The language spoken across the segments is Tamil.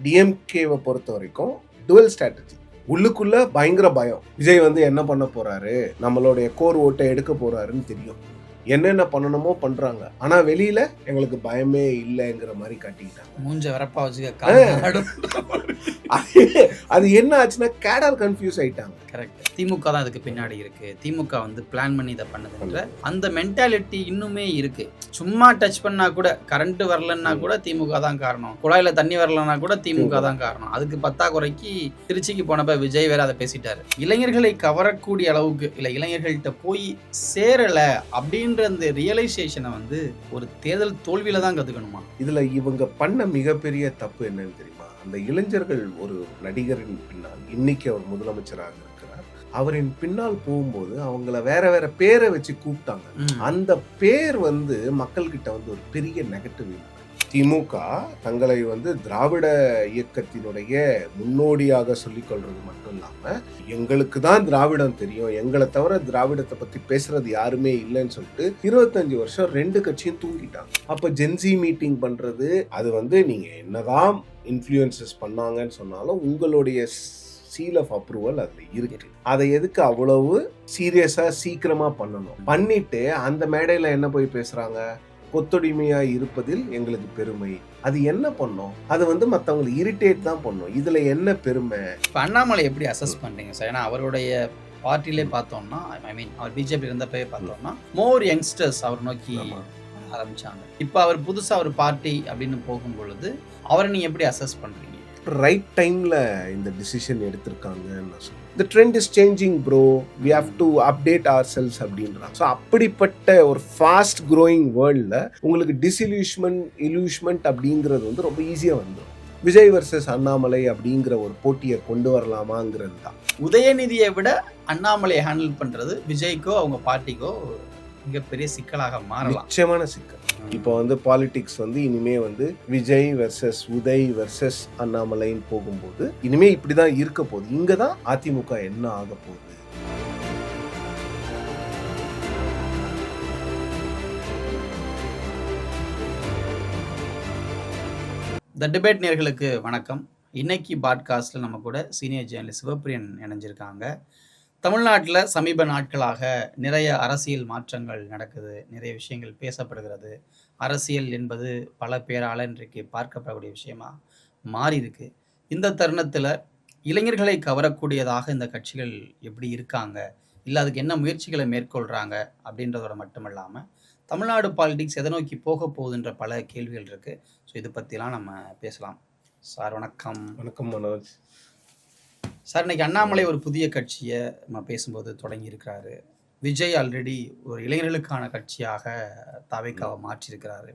டிஎம்கேவை பொறுத்த வரைக்கும் டுவல் ஸ்ட்ராட்டஜி. உள்ளுக்குள்ள பயங்கர பயம். விஜய் வந்து என்ன பண்ண போறாரு, நம்மளுடைய கோர் ஓட்டை எடுக்க போறாருன்னு தெரியும். என்னென்ன பண்ணணுமோ பண்றாங்க. ஆனா வெளியில எங்களுக்கு பயமே இல்லைங்கிற மாதிரி காட்டிக்கிட்டாங்க. மூஞ்ச வரப்பா வச்சுக்க. அது என்ன ஆச்சுன்னா கேடர் கன்ஃபியூஸ் ஆயிட்டாங்க. கரெக்ட். திமுக தான் அதுக்கு பின்னாடி இருக்கு. திமுக வந்து பிளான் பண்ணி இதை பண்ணதுன்ற அந்த மென்டாலிட்டி இன்னுமே இருக்கு. சும்மா டச் பண்ணா கூட, கரண்ட் வரலன்னா கூட திமுக தான் காரணம், குழாயில தண்ணி வரலன்னா கூட திமுக தான் காரணம். அதுக்கு பத்தாக்குறைக்கு திருச்சிக்கு போனப்ப விஜய் வேற அதை பேசிட்டாரு. இளைஞர்களை கவரக்கூடிய அளவுக்கு இல்ல, இளைஞர்கள்ட்ட போய் சேரல அப்படின்ற அந்த ரியலைசேஷனை வந்து ஒரு தேர்தல் தோல்வியில தான் கத்துக்கணுமா? இதுல இவங்க பண்ண மிகப்பெரிய தப்பு என்னன்னு தெரியுமா? அந்த இளைஞர்கள் ஒரு நடிகரின் பின்னால், இன்னைக்கு அவர் முதலமைச்சராக இருக்கிறார், அவரின் பின்னால் போகும்போது அவங்கள வேற வேற பேரை வச்சு கூப்பிட்டாங்க. அந்த பேர் வந்து மக்கள் கிட்ட வந்து ஒரு பெரிய நெகட்டிவ். திமுக தங்களை வந்து திராவிட இயக்கத்தினுடைய முன்னோடியாக சொல்லிக் கொள்றது மட்டும் இல்லாம, எங்களுக்கு தான் திராவிடம் தெரியும், எங்களை தவிர திராவிடத்தை பத்தி பேசுறது யாருமே இல்லைன்னு சொல்லிட்டு 25 வருஷம் 2 கட்சியும் தூங்கிட்டாங்க. அப்ப ஜென்சி மீட்டிங் பண்றது, அது வந்து நீங்க என்னதான் இன்ஃப்ளூயன்சஸ் பண்ணாங்கன்னு சொன்னாலும் உங்களுடைய சீல் ஆஃப் அப்ரூவல் அதுல இருக்கு. அதை எதுக்கு அவ்வளவு சீரியஸா சீக்கிரமா பண்ணணும்? பண்ணிட்டு அந்த மேடையில என்ன போய் பேசுறாங்க, கொத்தடிமையா இருப்பதில் எங்களுக்கு பெருமை. அது என்ன பண்ணும்? அது வந்து மற்றவங்களை இரிட்டேட் தான் பண்ணும். இதுல என்ன பெருமை? அண்ணாமலை எப்படி அசஸ் பண்றீங்க சார்? ஏன்னா அவருடைய பார்ட்டிலே பார்த்தோம்னா, ஐ மீன் அவர் பிஜேபி இருந்தப்பவே பார்த்தோம்னா மோர் யங்ஸ்டர்ஸ் அவர் நோக்கி ஆரம்பிச்சாங்க. இப்போ அவர் புதுசா ஒரு பார்ட்டி அப்படின்னு போகும் பொழுது அவரை நீங்க எப்படி அசஸ் பண்றீங்க? ரைட் டைம்ல இந்த டிசிஷன் எடுத்திருக்காங்கன்னு நான் சொல்றேன். The trend is changing bro, we have to update ourselves அப்படின்றாங்க. ஸோ அப்படிப்பட்ட ஒரு ஃபாஸ்ட் க்ரோயிங் வேர்ல்டில் உங்களுக்கு இல்யூஷ்மெண்ட் அப்படிங்கிறது வந்து ரொம்ப ஈஸியாக வந்துடும். விஜய் வர்சஸ் அண்ணாமலை அப்படிங்கிற ஒரு போட்டியை கொண்டு வரலாமாங்கிறது தான். உதயநிதியை விட அண்ணாமலையை ஹேண்டில் பண்றது விஜய்க்கோ அவங்க பார்ட்டிக்கோ மிகப்பெரிய சிக்கலாக மாறலாம். நிச்சயமான சிக்கல். இப்போ வந்து பாலிடிக்ஸ் வந்து இனிமே வந்து விஜய் வெர்சஸ் உதய் வெர்சஸ் அண்ணாமலைன்னு போகும்போது இனிமே இப்படிதான் இருக்க போகுது. இங்கதான் அதிமுக என்ன ஆக போகுது? த டிபேட் நேயர்களுக்கு வணக்கம். இன்னைக்கு பாட்காஸ்ட்ல நம்ம கூட சீனியர் ஜேர்னலிஸ்ட் சிவப்பிரியன் இணைஞ்சிருக்காங்க. தமிழ்நாட்டில் சமீப நாட்களாக நிறைய அரசியல் மாற்றங்கள் நடக்குது, நிறைய விஷயங்கள் பேசப்படுகிறது. அரசியல் என்பது பல பேரால் இன்றைக்கு பார்க்கப்படக்கூடிய விஷயமா மாறி இருக்கு. இந்த தருணத்தில் இளைஞர்களை கவரக்கூடியதாக இந்த கட்சிகள் எப்படி இருக்காங்க, இல்லை அதுக்கு என்ன முயற்சிகளை மேற்கொள்கிறாங்க அப்படின்றதோட மட்டும் இல்லாமல் தமிழ்நாடு பாலிடிக்ஸ் எதை நோக்கி போக போகுதுன்ற பல கேள்விகள் இருக்குது. ஸோ இதை பற்றிலாம் நம்ம பேசலாம். சார் வணக்கம். வணக்கம் மனோஜ். சார், இன்னைக்கு அண்ணாமலை ஒரு புதிய கட்சியை நம்ம பேசும்போது தொடங்கி இருக்கிறாரு. விஜய் ஆல்ரெடி ஒரு இளைஞர்களுக்கான கட்சியாக தவைக்காவை மாற்றியிருக்கிறாரு.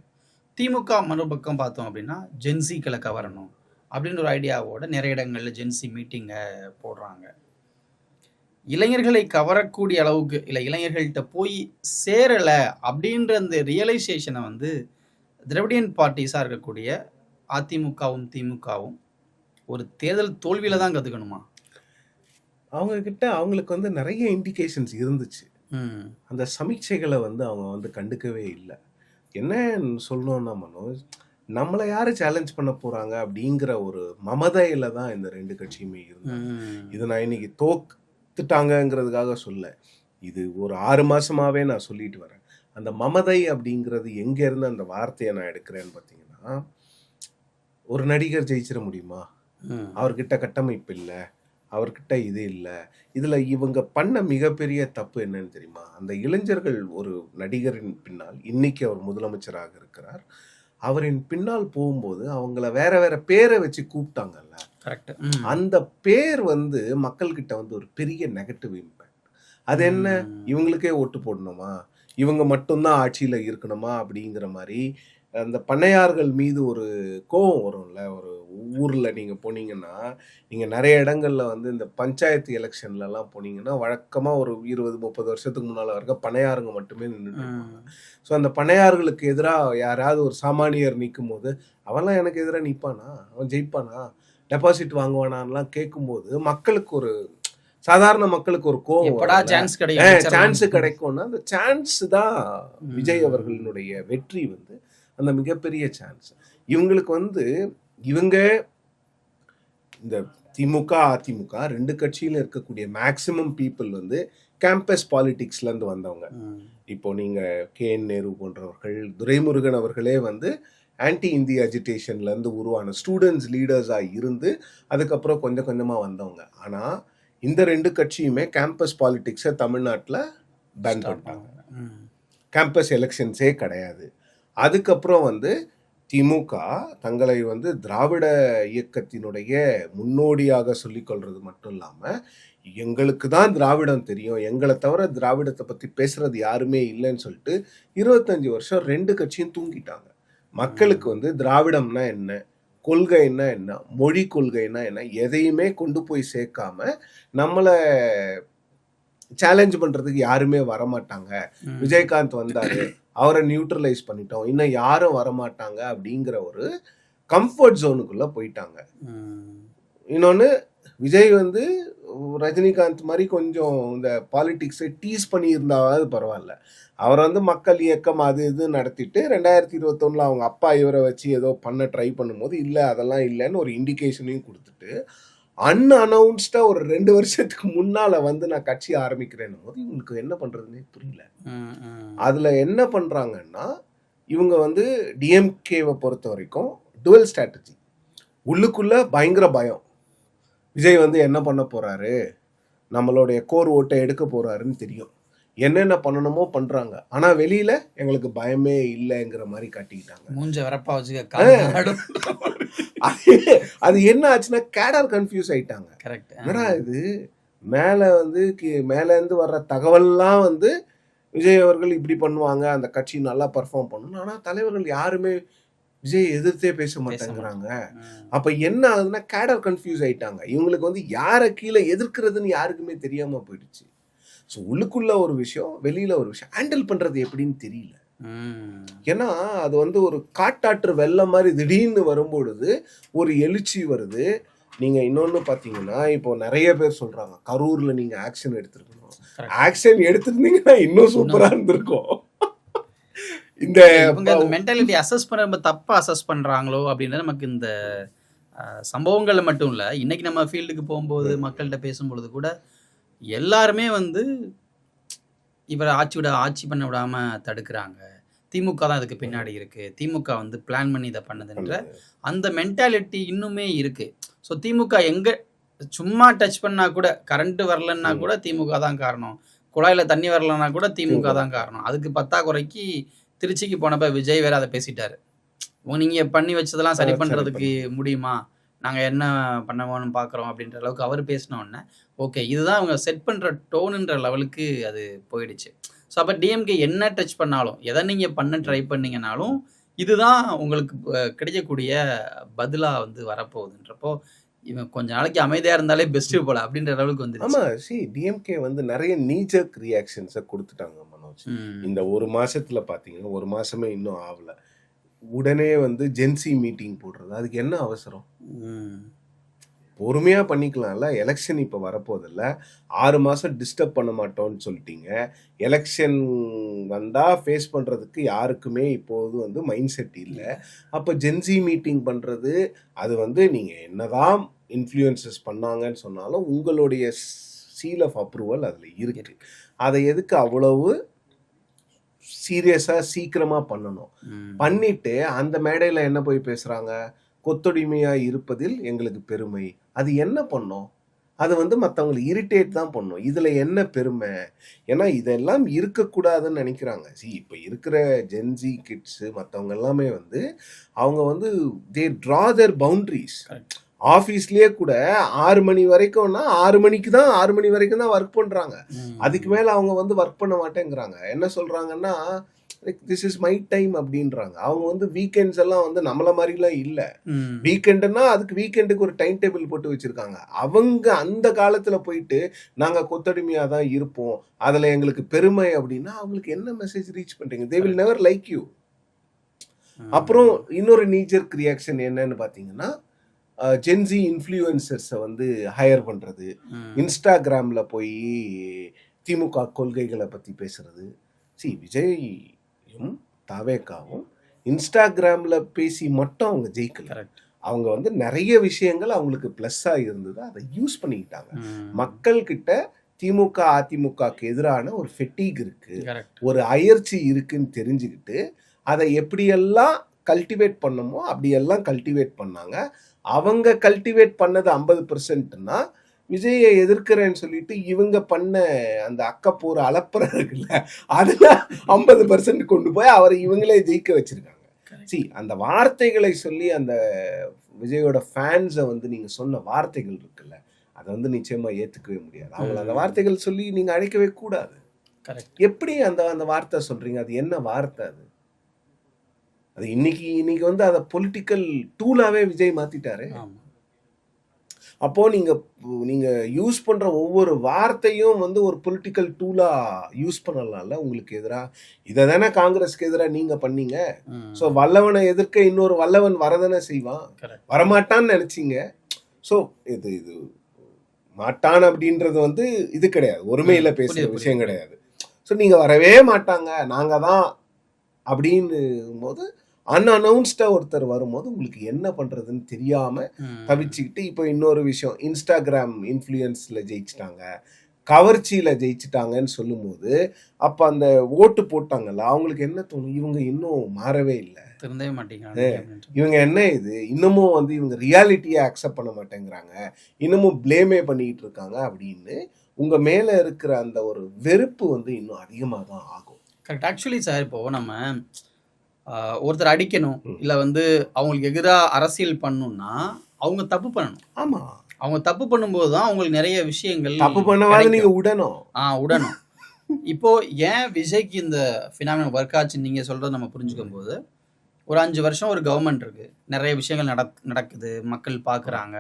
திமுக மறுபக்கம் பார்த்தோம் அப்படின்னா ஜென்சிக்களை கவரணும் அப்படின்ற ஒரு ஐடியாவோட நிறைய இடங்களில் ஜென்சி மீட்டிங்கை போடுறாங்க. இளைஞர்களை கவரக்கூடிய அளவுக்கு இல்லை, இளைஞர்கள்ட்ட போய் சேரலை அப்படின்ற அந்த ரியலைசேஷனை வந்து திராவிடியன் பார்ட்டிஸாக இருக்கக்கூடிய அதிமுகவும் திமுகவும் ஒரு தேர்தல் தோல்வியில தான் கற்றுக்கணுமா? அவங்க கிட்ட அவங்களுக்கு வந்து நிறைய இண்டிகேஷன்ஸ் இருந்துச்சு. அந்த சமீட்சைகளை வந்து அவங்க வந்து கண்டுக்கவே இல்லை. என்ன சொல்லணும்னா மனோஜ், நம்மளை யாரு சேலஞ்ச் பண்ண போறாங்க அப்படிங்கிற ஒரு மமதையில தான் இந்த 2 கட்சியுமே இருந்தாங்க. இது நான் இன்னைக்கு தோத்துட்டாங்கிறதுக்காக சொல்ல, இது ஒரு 6 மாசமாவே நான் சொல்லிட்டு வரேன். அந்த மமதை அப்படிங்கிறது எங்க இருந்து அந்த வார்த்தையை நான் எடுக்கிறேன்னு பார்த்தீங்கன்னா, ஒரு நடிகர் ஜெயிச்சிட முடியுமா? அவர்கிட்ட கட்டமைப்பு இல்லை, அவர்கிட்ட இது இல்லை. இதுல இவங்க பண்ண மிகப்பெரிய தப்பு என்னன்னு தெரியுமா? அந்த இளைஞர்கள் ஒரு நடிகரின் பின்னால், இன்னைக்கு அவர் முதலமைச்சராக இருக்கிறார், அவரின் பின்னால் போகும்போது அவங்கள வேற வேற பேரை வச்சு கூப்பிட்டாங்கல்ல. அந்த பேர் வந்து மக்கள் கிட்ட வந்து ஒரு பெரிய நெகட்டிவ் இம்பாக்ட். அது என்ன, இவங்களுக்கே ஓட்டு போடணுமா, இவங்க மட்டும்தான் ஆட்சியில இருக்கணுமா அப்படிங்கிற மாதிரி அந்த பண்ணையார்கள் மீது ஒரு கோபம் வரும்ல. ஒரு ஊர்ல நீங்க போனீங்கன்னா, நீங்க நிறைய இடங்கள்ல வந்து இந்த பஞ்சாயத்து எலெக்ஷன்ல எல்லாம் போனீங்கன்னா வழக்கமா ஒரு 20-30 வருஷத்துக்கு முன்னால வரைக்கும் பண்ணையாருங்க மட்டுமே நின்றுட்டு இருப்பாங்க. ஸோ அந்த பண்ணையார்களுக்கு எதிராக யாராவது ஒரு சாமானியர் நிற்கும் போது, அவன்லாம் எனக்கு எதிராக நிற்பானா, அவன் ஜெயிப்பானா, டெபாசிட் வாங்குவானான்லாம் கேட்கும்போது மக்களுக்கு ஒரு சாதாரண மக்களுக்கு ஒரு கோவம், சான்ஸ் கிடைக்கும்னா அந்த சான்ஸ் தான் விஜய் அவர்களினுடைய வெற்றி வந்து அந்த மிகப்பெரிய சான்ஸ். இவங்களுக்கு வந்து இவங்க இந்த திமுக அதிமுக 2 கட்சியில இருக்கக்கூடிய மேக்சிமம் பீப்புள் வந்து கேம்பஸ் பாலிடிக்ஸ்லேருந்து வந்தவங்க. இப்போ நீங்கள் KN நேரு போன்றவர்கள், துரைமுருகன் அவர்களே வந்து ஆன்டி இந்திய அஜிடேஷன்லேருந்து உருவான ஸ்டூடெண்ட்ஸ் லீடர்ஸாக இருந்து அதுக்கப்புறம் கொஞ்சம் கொஞ்சமாக வந்தவங்க. ஆனால் இந்த 2 கட்சியுமே கேம்பஸ் பாலிடிக்ஸை தமிழ்நாட்டில் பேன் பண்ணிட்டாங்க. கேம்பஸ் எலெக்ஷன்ஸே கிடையாது. அதுக்கப்புறம் வந்து திமுக தங்களை வந்து திராவிட இயக்கத்தினுடைய முன்னோடியாக சொல்லிக்கொள்றது மட்டும் இல்லாமல் எங்களுக்கு தான் திராவிடம் தெரியும், எங்களை தவிர திராவிடத்தை பற்றி பேசுறது யாருமே இல்லைன்னு சொல்லிட்டு 25 வருஷம் 2 கட்சியும் தூங்கிட்டாங்க. மக்களுக்கு வந்து திராவிடம்னா என்ன, கொள்கைன்னா என்ன, மொழி கொள்கைன்னா என்ன, எதையுமே கொண்டு போய் சேர்க்காம நம்மளை சேலஞ்ச் பண்றதுக்கு யாருமே வரமாட்டாங்க. விஜயகாந்த் வந்தாரு, அவரை நியூட்ரலைஸ் பண்ணிட்டோம், இன்னும் யாரும் வரமாட்டாங்க அப்படிங்கிற ஒரு கம்ஃபர்ட் ஜோனுக்குள்ள போயிட்டாங்க. இன்னொன்று, விஜய் வந்து ரஜினிகாந்த் மாதிரி கொஞ்சம் இந்த பாலிடிக்ஸை டீஸ் பண்ணியிருந்தாவது பரவாயில்ல. அவர் வந்து மக்கள் இயக்கம் அது இது நடத்திட்டு 2021 அவங்க அப்பா இவரை வச்சு ஏதோ பண்ண ட்ரை பண்ணும்போது இல்லை அதெல்லாம் இல்லைன்னு ஒரு இண்டிகேஷனையும் கொடுத்துட்டு அன்அனௌன்ஸ்டா ஒரு 2 வருஷத்துக்கு முன்னால வந்து நான் கட்சி ஆரம்பிக்கிறேன் போது இவங்களுக்கு என்ன பண்றதுன்னே புரியல. அதுல என்ன பண்றாங்கன்னா, இவங்க வந்து டிஎம்கேவை பொறுத்த வரைக்கும் டுவல் ஸ்ட்ராட்டஜி. உள்ளுக்குள்ள பயங்கர பயம், விஜய் வந்து என்ன பண்ண போறாரு, நம்மளுடைய கோர் ஓட்டை எடுக்க போறாருன்னு தெரியும், என்னென்ன பண்ணணுமோ பண்றாங்க. ஆனா வெளியில எங்களுக்கு பயமே இல்லைங்கிற மாதிரி காட்டிக்கிட்டாங்க. மூஞ்ச வரப்பா வச்சுக்க. அது என்ன ஆச்சுன்னா கேடர் கன்ஃபியூஸ் ஆயிட்டாங்க. என்னடா இது, மேல வந்து மேல இருந்து வர்ற தகவல்லாம் வந்து விஜய் அவர்கள் இப்படி பண்ணுவாங்க, அந்த கட்சி நல்லா பர்ஃபார்ம் பண்ணணும், ஆனா தலைவர்கள் யாருமே விஜய் எதிர்த்தே பேச மாட்டேங்கிறாங்க. அப்ப என்ன ஆகுதுன்னா கேடர் கன்ஃபியூஸ் ஆயிட்டாங்க. இவங்களுக்கு வந்து யாரை கீழே எதிர்க்கிறதுன்னு யாருக்குமே தெரியாம போயிடுச்சு. ஸோ உள்ளுக்குள்ள ஒரு விஷயம், வெளியில ஒரு விஷயம், ஹேண்டில் பண்றது எப்படின்னு தெரியல. ஏன்னா அது வந்து ஒரு காட்டாற்று வெள்ளம் மாதிரி திடீர்னு வரும்பொழுது ஒரு எழுச்சி வருது. நீங்க இன்னொன்னு பாத்தீங்கன்னா, இப்போ நிறைய பேர் சொல்றாங்க கரூர்ல நீங்க ஆக்ஷன் எடுத்திருக்கணும், ஆக்ஷன் எடுத்திருந்தீங்கன்னா இன்னும் சூப்பரா இருந்திருக்கும். இந்த மென்டாலிட்டி அசஸ் பண்ண தப்பா அசஸ் பண்றாங்களோ அப்படின்றது நமக்கு இந்த சம்பவங்கள்ல மட்டும் இல்ல, இன்னைக்கு நம்ம ஃபீல்டுக்கு போகும்போது மக்கள்கிட்ட பேசும்பொழுது கூட எல்லாருமே வந்து இவரை ஆட்சி பண்ண விடாம தடுக்கிறாங்க, திமுக தான் இதுக்கு பின்னாடி இருக்கு, திமுக வந்து பிளான் பண்ணி இதை பண்ணுதுன்ற அந்த மென்டாலிட்டி இன்னுமே இருக்கு. ஸோ திமுக எங்க சும்மா டச் பண்ணா கூட, கரண்ட் வரலன்னா கூட திமுக தான் காரணம், குழாயில தண்ணி வரலன்னா கூட திமுக தான் காரணம். அதுக்கு பத்தாக்குறைக்கு திருச்சிக்கு போனப்ப விஜய் வேற அதை பேசிட்டாரு, நீங்க பண்ணி வச்சதெல்லாம் சரி பண்றதுக்கு முடியுமா, நாங்கள் என்ன பண்ணவோன்னு பார்க்குறோம் அப்படின்ற அளவுக்கு அவர் பேசினோடனே ஓகே இதுதான் அவங்க செட் பண்ணுற டோனுன்ற லெவலுக்கு அது போயிடுச்சு. ஸோ அப்போ டிஎம்கே என்ன டச் பண்ணாலும், எதை நீங்கள் பண்ண ட்ரை பண்ணிங்கனாலும் இதுதான் உங்களுக்கு கிடைக்கக்கூடிய பதிலாக வந்து வரப்போகுதுன்றப்போ இவன் கொஞ்ச நாளைக்கு அமைதியாக இருந்தாலே பெஸ்ட்டு போல அப்படின்ற லெவலுக்கு வந்து. ஆமாம், டிஎம்கே வந்து நிறைய நீஜக் ரியாக்ஷன்ஸை கொடுத்துட்டாங்க மனோஜ். இந்த ஒரு மாதத்தில் பார்த்தீங்கன்னா, ஒரு மாதமே இன்னும் ஆகலை, உடனே வந்து ஜென்சி மீட்டிங் போடுறது. அதுக்கு என்ன அவசரம்? பொறுமையாக பண்ணிக்கலாம்ல. எலெக்ஷன் இப்போ வரப்போதில்ல, 6 மாதம் டிஸ்டர்ப் பண்ண மாட்டோம்னு சொல்லிட்டீங்க. எலெக்ஷன் வந்தால் ஃபேஸ் பண்ணுறதுக்கு யாருக்குமே இப்போது வந்து மைண்ட் செட் இல்லை. அப்போ ஜென்சி மீட்டிங் பண்ணுறது அது வந்து நீங்கள் என்னதான் இன்ஃப்ளூயன்சஸ் பண்ணாங்கன்னு சொன்னாலும் உங்களுடைய சீல் ஆஃப் அப்ரூவல் அதில் இருக்கு. அதை எதுக்கு அவ்வளவு சீரியஸாக சீக்கிரமாக பண்ணணும்? பண்ணிட்டு அந்த மேடையில் என்ன போய் பேசுகிறாங்க, கொத்தடிமையாக இருப்பதில் எங்களுக்கு பெருமை. அது என்ன பண்ணும்? அது வந்து மற்றவங்களை இரிட்டேட் தான் பண்ணும். இதில் என்ன பெருமை? ஏன்னா இதெல்லாம் இருக்கக்கூடாதுன்னு நினைக்கிறாங்க. இப்போ இருக்கிற ஜென்சி கிட்ஸு மற்றவங்க எல்லாமே வந்து அவங்க வந்து தே ட்ரா தேர் பவுண்ட்ரிஸ். ஆஃபீஸ்லேயே கூட 6 மணி வரைக்கும்னா 6 மணி வரைக்கும் தான் ஒர்க் பண்ணுறாங்க. அதுக்கு மேலே அவங்க வந்து ஒர்க் பண்ண மாட்டேங்கிறாங்க. என்ன சொல்கிறாங்கன்னா, திஸ் இஸ் மை டைம் அப்படின்றாங்க. அவங்க வந்து வீக்கெண்ட்ஸ் எல்லாம் வந்து நம்மள மாதிரிலாம் இல்லை. வீக்கெண்டுன்னா அதுக்கு வீக்கெண்டுக்கு ஒரு டைம் டேபிள் போட்டு வச்சிருக்காங்க. அவங்க அந்த காலத்துல போயிட்டு நாங்க கொத்தடிமையா தான் இருப்போம், அதுல எங்களுக்கு பெருமை அப்படின்னா அவங்களுக்கு என்ன மெசேஜ் ரீச் பண்றீங்க? They will never like you. அப்புறம் இன்னொரு நீஜர்க் ரியாக்ஷன் என்னன்னு பாத்தீங்கன்னா, ஜென்சி இன்ஃப்ளூயன்சர்ஸை வந்து ஹையர் பண்றது, இன்ஸ்டாகிராம்ல போய் திமுக கொள்கைகளை பத்தி பேசுறது. விஜயும் தாவேக்காவும் இன்ஸ்டாகிராமில் பேசி மட்டும் அவங்க ஜெயிக்கல, அவங்க வந்து நிறைய விஷயங்கள் அவங்களுக்கு ப்ளஸ்ஸா இருந்தது, அதை யூஸ் பண்ணிக்கிட்டாங்க. மக்கள் கிட்ட திமுக அதிமுகக்கு எதிரான ஒரு ஃபெட்டிக் இருக்கு, ஒரு அயற்சி இருக்குன்னு தெரிஞ்சுக்கிட்டு அதை எப்படியெல்லாம் கல்டிவேட் பண்ணமோ அப்படியெல்லாம் கல்டிவேட் பண்ணாங்க. அவங்க கல்டிவேட் பண்ணது 50%னா விஜயை எதிர்க்கிறேன்னு சொல்லிட்டு இவங்க பண்ண அந்த அக்கப்போர் அலப்பற இருக்குல்ல, அதுல 50% கொண்டு போய் அவரை இவங்களே ஜெயிக்க வச்சிருக்காங்க. அந்த வார்த்தைகளை சொல்லி அந்த விஜயோட ஃபேன்ஸை வந்து நீங்க சொன்ன வார்த்தைகள் இருக்குல்ல, அதை வந்து நிச்சயமா ஏத்துக்கவே முடியாது. அவங்கள அந்த வார்த்தைகள் சொல்லி நீங்க அழைக்கவே கூடாது. எப்படி அந்த அந்த வார்த்தை சொல்றீங்க? அது என்ன வார்த்தை? அது இன்னைக்கு வந்து அதை பொலிட்டிக்கல் டூலாவே விஜய் மாத்திட்டாரு. அப்போ நீங்க யூஸ் பண்ற ஒவ்வொரு வார்த்தையும் வந்து ஒரு பொலிட்டிக்கல் டூலா யூஸ் பண்ணலாம்ல உங்களுக்கு எதிரா. இதை தானே காங்கிரஸ்க்கு எதிரா நீங்க பண்ணீங்க. ஸோ வல்லவனை எதிர்க்க இன்னொரு வல்லவன் வரதானே செய்வான், வரமாட்டான்னு நினைச்சீங்க. ஸோ இது இது மாட்டான் அப்படின்றது வந்து இது கிடையாது, ஒருமையில பேசுற விஷயம் கிடையாது. ஸோ நீங்க வரவே மாட்டாங்க நாங்க தான் அப்படின்னு போது அன்அனௌன்ஸ்டா ஒருத்தர் வரும்போது உங்களுக்கு என்ன பண்றதுன்னு தெரியாம தவிச்சுக்கிட்டு, இப்போ இன்னொரு விஷயம், இன்ஸ்டாகிராம் இன்ஃப்ளூயன்ஸ்ல ஜெயிச்சிட்டாங்க, கவர்ச்சியில ஜெயிச்சிட்டாங்கன்னு சொல்லும் போது அப்ப அந்த ஓட்டு போட்டாங்கல்ல, அவங்களுக்கு என்ன தோணும்? இவங்க இன்னும் மாறவே இல்லை, திருந்தவே மாட்டேங்கிறாங்க, இவங்க என்ன இது இன்னமும் வந்து இவங்க ரியாலிட்டியை அக்செப்ட் பண்ண மாட்டேங்கிறாங்க, இன்னமும் பிளேமே பண்ணிட்டு இருக்காங்க அப்படின்னு உங்க மேல இருக்கிற அந்த ஒரு வெறுப்பு வந்து இன்னும் அதிகமாக தான் ஆகும். கரெக்ட். ஆக்சுவலி சார், இப்போ நம்ம ஒருத்தர் அடிக்கணும் இல்லை வந்து அவங்களுக்கு எதிராக அரசியல் பண்ணணும்னா அவங்க தப்பு பண்ணணும். ஆமா, அவங்க தப்பு பண்ணும்போது தான் அவங்களுக்கு நிறைய விஷயங்கள் தப்பு பண்ணவாது நீங்க விடணும். விடணும். இப்போ ஏன் விஜய்க்கு இந்த ஃபினாமினல் ஒர்க் ஆச்சுன்னு நீங்க சொல்றதை நம்ம புரிஞ்சுக்கும் போது, ஒரு 5 வருஷம் ஒரு கவர்மெண்ட் இருக்கு, நிறைய விஷயங்கள் நடக்குது, மக்கள் பார்க்குறாங்க,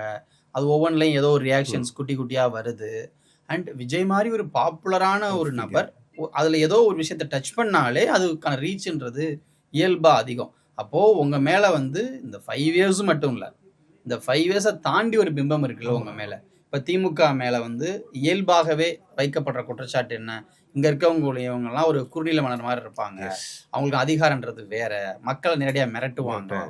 அது ஒவ்வொன்றிலையும் ஏதோ ஒரு ரியாக்ஷன்ஸ் குட்டி குட்டியாக வருது. அண்ட் விஜய் மாதிரி ஒரு பாப்புலரான ஒரு நபர் அதில் ஏதோ ஒரு விஷயத்தை டச் பண்ணாலே அதுக்கான ரீச்ன்றது இயல்பாக அதிகம். அப்போது உங்கள் மேலே வந்து இந்த 5 இயர்ஸ் மட்டும் இல்லை, இந்த 5 இயர்ஸை தாண்டி ஒரு பிம்பம் இருக்குல்ல உங்கள் மேலே. இப்போ திமுக மேலே வந்து இயல்பாகவே வைக்கப்படுற குற்றச்சாட்டு என்ன? இங்கே இருக்கவங்கலாம் ஒரு குறுநில மன்னர் மாதிரி இருப்பாங்க, அவங்களுக்கு அதிகாரன்றது வேற, மக்களை நேரடியாக மிரட்டுவாங்க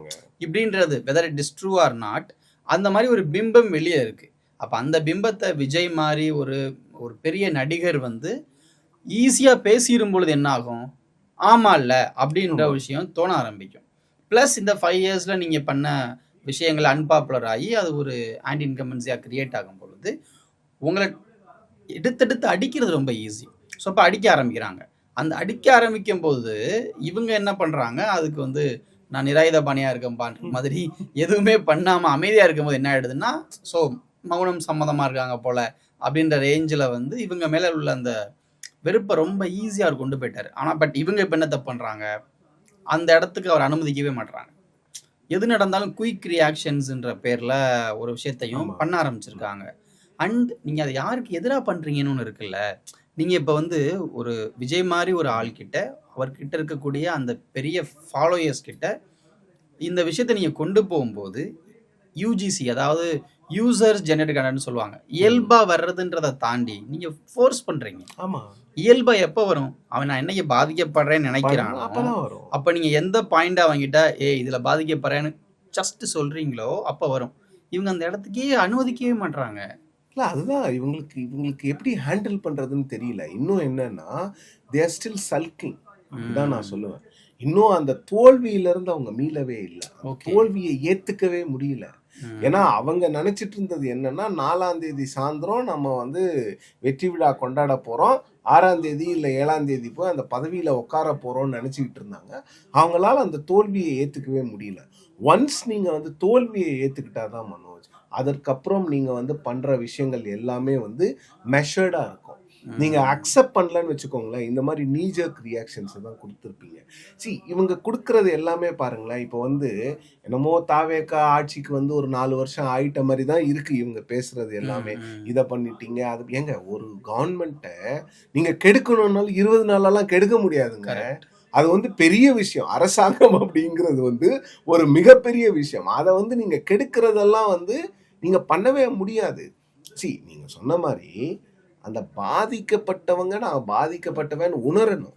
இப்படின்றது, whether it is true or not, அந்த மாதிரி ஒரு பிம்பம் வெளியே இருக்குது. அப்போ அந்த பிம்பத்தை விஜய் மாதிரி ஒரு ஒரு பெரிய நடிகர் வந்து ஈஸியாக பேசிடும் பொழுது என்ன ஆகும்? ஆமா இல்லை அப்படின்ற விஷயம் தோண ஆரம்பிக்கும். ப்ளஸ் இந்த 5 இயர்ஸில் நீங்கள் பண்ண விஷயங்கள் அன்பாப்புலர் ஆகி அது ஒரு ஆன்டி இன்கம்பன்சியாக கிரியேட் ஆகும் பொழுது உங்களை எடுத்தெடுத்து அடிக்கிறது ரொம்ப ஈஸி. ஸோ அப்போ அடிக்க ஆரம்பிக்கிறாங்க. அந்த அடிக்க ஆரம்பிக்கும் போது இவங்க என்ன பண்ணுறாங்க, அதுக்கு வந்து நான் நிராயுத பாணியாக இருக்கேன்பான்ற மாதிரி எதுவுமே பண்ணாமல் அமைதியாக இருக்கும்போது என்ன ஆகிடுதுன்னா, ஸோ மௌனம் சம்மதமாக இருக்காங்க போல் அப்படின்ற ரேஞ்சில் வந்து இவங்க மேலே உள்ள அந்த வெறுப்பை ரொம்ப ஈஸியாக அவர் கொண்டு போயிட்டார். ஆனால் பட் இவங்க இப்போ என்ன தப்பு பண்ணுறாங்க, அந்த இடத்துக்கு அவர் அனுமதிக்கவே மாட்டுறாங்க. எது நடந்தாலும் குயிக் ரியாக்ஷன்ஸ்ன்ற பேரில் ஒரு விஷயத்தையும் பண்ண ஆரம்பிச்சிருக்காங்க. அண்ட் நீங்கள் அதை யாருக்கு எதிராக பண்ணுறீங்கன்னு ஒன்று இருக்குல்ல, நீங்கள் இப்போ வந்து ஒரு விஜய் மாதிரி ஒரு ஆள்கிட்ட, அவர்கிட்ட இருக்கக்கூடிய அந்த பெரிய ஃபாலோயர்ஸ் கிட்ட இந்த விஷயத்தை நீங்கள் கொண்டு போகும்போது யூஜிசி, அதாவது யூசர்ஸ் ஜெனரேட் கண்டென்ட் சொல்லுவாங்க, இயல்பாக வர்றதுன்றதை தாண்டி நீங்கள் ஃபோர்ஸ் பண்ணுறீங்க. ஆமாம், இயல்பா எப்போ வரும்? அவன் நான் என்னைக்கு பாதிக்கப்படுறேன்னு நினைக்கிறான், அப்போ நீங்கள் எந்த பாயிண்டா அவங்கிட்ட இதில் பாதிக்கப்படுறேன்னு ஜஸ்ட் சொல்கிறீங்களோ அப்போ வரும். இவங்க அந்த இடத்துக்கே அனுமதிக்கவே மாட்டுறாங்க. இல்லை, அதுதான் இவங்களுக்கு எப்படி ஹேண்டில் பண்ணுறதுன்னு தெரியல. இன்னும் என்னன்னா, தே ஆர் ஸ்டில் சல்கிங் தான் நான் சொல்லுவேன். இன்னும் அந்த தோல்வியிலிருந்து அவங்க மீளவே இல்லை, தோல்வியை ஏற்றுக்கவே முடியல. ஏன்னா அவங்க நினைச்சிட்டு இருந்தது என்னன்னா, 4ஆம் தேதி சாயந்தரம் நம்ம வந்து வெற்றி விழா கொண்டாட போறோம், 6ஆம் தேதி இல்லை 7ஆம் தேதி போய் அந்த பதவியில உட்கார போறோம்னு நினைச்சுக்கிட்டு இருந்தாங்க. அவங்களால அந்த தோல்வியை ஏத்துக்கவே முடியல. ஒன்ஸ் நீங்க வந்து தோல்வியை ஏத்துக்கிட்டாதான் மனோஜ், அதற்கப்புறம் நீங்க வந்து பண்ற விஷயங்கள் எல்லாமே வந்து மெஷர்டா இருக்கும். நீங்க அக்செப்ட் பண்ணலன்னு வச்சுக்கோங்களேன், இந்த மாதிரி நீஜர்க் ரியாக்ஷன்ஸ் தான் கொடுத்துருப்பீங்க. இவங்க கொடுக்கறது எல்லாமே பாருங்களேன், இப்போ வந்து என்னமோ தாவேக்கா ஆட்சிக்கு வந்து ஒரு 4 வருஷம் ஆயிட்ட மாதிரி தான் இருக்கு இவங்க பேசுறது எல்லாமே. இதை பண்ணிட்டீங்க, அது ஏங்க, ஒரு கவர்மெண்ட்டை நீங்க கெடுக்கணும்னாலும் 20 நாளெல்லாம் கெடுக்க முடியாதுங்க. அது வந்து பெரிய விஷயம். அரசாங்கம் அப்படிங்கிறது வந்து ஒரு மிகப்பெரிய விஷயம். அதை வந்து நீங்க கெடுக்கிறதெல்லாம் வந்து நீங்க பண்ணவே முடியாது. நீங்க சொன்ன மாதிரி அந்த பாதிக்கப்பட்டவங்க நான் பாதிக்கப்பட்டவன் உணரணும்.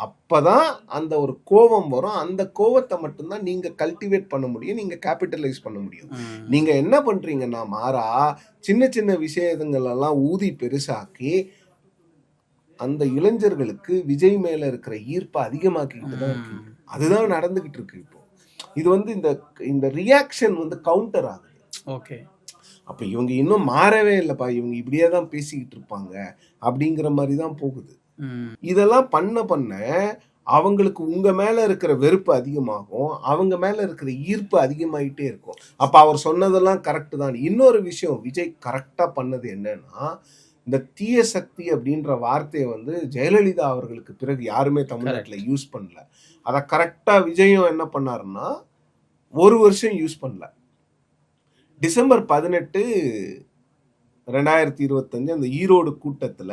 அப்பதான் அந்த ஒரு கோபம் வரும். அந்த கோவத்தை மட்டும்தான் நீங்க கல்டிவேட் பண்ண முடியும், நீங்க கேபிட்டலைஸ் பண்ண முடியும். நீங்க என்ன பண்றீங்கன்னா மாறா சின்ன சின்ன விஷயங்கள் எல்லாம் ஊதி பெருசாக்கி அந்த இளைஞர்களுக்கு விஜய் மேல இருக்கிற ஈர்ப்பை அதிகமாக்கிட்டு தான் இருக்கு. அதுதான் நடந்துகிட்டு இருக்கு இப்போ. இது வந்து இந்த ரியாக்ஷன் வந்து கவுண்டர் ஆகுது. ஓகே, அப்ப இவங்க இன்னும் மாறவே இல்லப்பா, இவங்க இப்படியே தான் பேசிக்கிட்டு இருப்பாங்க அப்படிங்கிற மாதிரி தான் போகுது. இதெல்லாம் பண்ண அவங்களுக்கு உங்க மேல இருக்கிற வெறுப்பு அதிகமாகும், அவங்க மேல இருக்கிற ஈர்ப்பு அதிகமாயிட்டே இருக்கும். அப்ப அவர் சொன்னதெல்லாம் கரெக்ட் தான். இன்னொரு விஷயம் விஜய் கரெக்டா பண்ணது என்னன்னா, இந்த தீய சக்தி அப்படின்ற வார்த்தையை வந்து ஜெயலலிதா அவர்களுக்கு பிறகு யாருமே தமிழ்நாட்டுல யூஸ் பண்ணல. அதை கரெக்டா விஜயும் என்ன பண்ணாருன்னா 1 வருஷம் யூஸ் பண்ணல. டிசம்பர் 18 2025 அந்த ஈரோடு கூட்டத்துல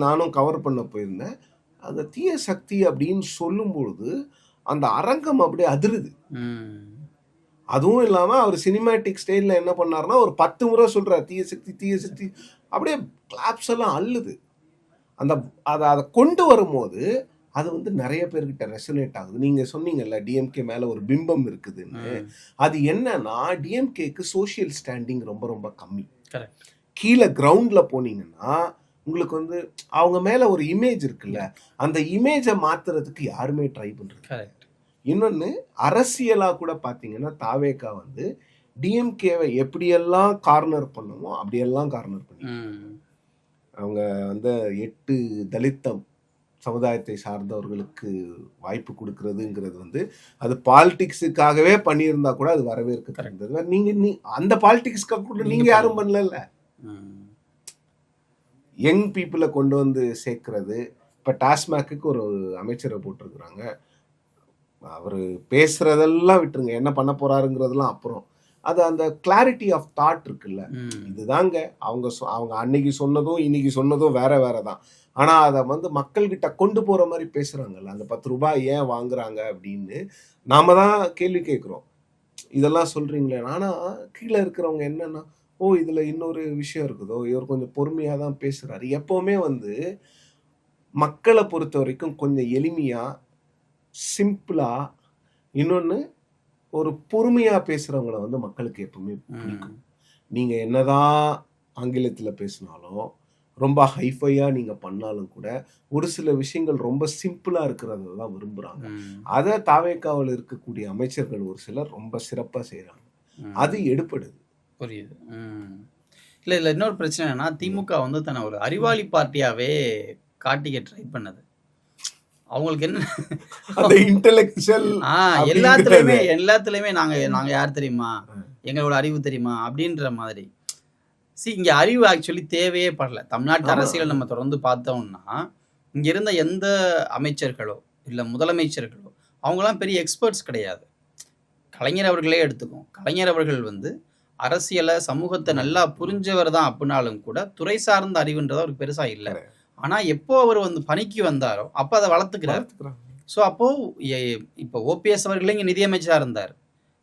நானும் கவர் பண்ண போயிருந்தேன். அந்த தீய சக்தி அப்படின்னு சொல்லும்பொழுது அந்த அரங்கம் அப்படியே அதிருது. அதுவும் இல்லாம அவர் சினிமேட்டிக் ஸ்டைல்ல என்ன பண்ணாருன்னா ஒரு 10 முறை சொல்றாரு தீய சக்தி தீய சக்தி, அப்படியே கிளாப்ஸ் எல்லாம் அள்ளுது. அதை கொண்டு வரும்போது அது வந்து நிறைய பேர்கிட்ட ரெசனேட் ஆகுது. நீங்க சொன்னீங்கல்ல டிஎம்கே மேல ஒரு பிம்பம் இருக்குதுன்னு. அது என்னன்னா டிஎம்கேக்கு சோசியல் ஸ்டாண்டிங் ரொம்ப ரொம்ப கம்மி. கீழே கிரவுண்ட்ல போனீங்கன்னா உங்களுக்கு வந்து அவங்க மேல ஒரு இமேஜ் இருக்குல்ல, அந்த இமேஜை மாத்துறதுக்கு யாருமே ட்ரை பண்றது. இன்னொன்னு அரசியலா கூட பாத்தீங்கன்னா தாவேகா வந்து டிஎம்கேவை எப்படியெல்லாம் கார்னர் பண்ணுமோ அப்படியெல்லாம் கார்னர் பண்ணி அவங்க வந்து 8 தலித் சமுதாயத்தை சார்ந்தவர்களுக்கு வாய்ப்பு கொடுக்கறதுங்கிறது வந்து அது பாலிடிக்ஸுக்காகவே பண்ணியிருந்தா கூட அது வரவேற்க. நீங்க அந்த பாலிடிக்ஸ்க்காக கூட நீங்க யாரும் பண்ணல. யங் பீப்புளை கொண்டு வந்து சேர்க்கறது. இப்ப டாஸ்மாக்கு ஒரு அமைச்சரை போட்டிருக்கிறாங்க. அவரு பேசுறதெல்லாம் விட்டுருங்க, என்ன பண்ண போறாருங்கிறதெல்லாம் அப்புறம். அது அந்த கிளாரிட்டி ஆஃப் தாட் இருக்குல்ல, இதுதாங்க அவங்க அன்னைக்கு சொன்னதும் இன்னைக்கு சொன்னதும் வேற வேறதான். ஆனா அதை வந்து மக்கள்கிட்ட கொண்டு போற மாதிரி பேசுறாங்கல்ல, அந்த 10 ரூபாய் ஏன் வாங்குறாங்க அப்படின்னு நாம தான் கேள்வி கேட்கிறோம். இதெல்லாம் சொல்றீங்களே. ஆனா கீழே இருக்கிறவங்க என்னன்னா, ஓ இதுல இன்னொரு விஷயம் இருக்குதோ, இவர் கொஞ்சம் பொறுமையா தான் பேசுறாரு. எப்பவுமே வந்து மக்களை பொறுத்த வரைக்கும் கொஞ்சம் எளிமையா சிம்பிளா, இன்னொன்னு ஒரு பொறுமையா பேசுறவங்களை வந்து மக்களுக்கு எப்பவுமே பிடிக்கும். நீங்க என்னதான் ஆங்கிலத்துல பேசினாலும் ரொம்ப ஹைஃபையா நீங்க பண்ணாலும் கூட ஒரு சில விஷயங்கள் ரொம்ப சிம்பிளா இருக்கிறத தான் விரும்புறாங்க. அதை தாவேக்காவில் இருக்கக்கூடிய அமைச்சர்கள் ஒரு சிலர் ரொம்ப சிறப்பா செய்யறாங்க. அது எடுப்படுது. புரியுது. இல்ல இன்னொரு பிரச்சனை என்னன்னா, திமுக வந்து தன்னை ஒரு அறிவாளி பார்ட்டியாவே காட்டிக்க ட்ரை பண்ணது. அவங்களுக்கு என்ன அந்த இன்டெலெக்சுவல் எல்லாத்துலயுமே நாங்க யார் தெரியுமா, எங்களோட அறிவு தெரியுமா அப்படின்ற மாதிரி. இங்க அறிவு ஆக்சுவலி தேவையே படல. தமிழ்நாட்டு அரசியல் நம்ம தொடர்ந்து பார்த்தோம்னா, இங்க இருந்த எந்த அமைச்சர்களோ இல்ல முதலமைச்சர்களோ அவங்களாம் பெரிய எக்ஸ்பர்ட்ஸ் கிடையாது. கலைஞர் அவர்களே எடுத்துக்கும். கலைஞர் அவர்கள் வந்து அரசியலை சமூகத்தை நல்லா புரிஞ்சவர் தான் அப்படின்னாலும் கூட துறை சார்ந்த அறிவுன்றது அவருக்கு பெருசா இல்லை. ஆனா எப்போ அவர் வந்து பணிக்கு வந்தாரோ அப்ப அதை வளர்த்துக்கிறார். ஸோ அப்போ இப்போ ஓபிஎஸ் அவர்களே இங்கே நிதியமைச்சராக இருந்தார்.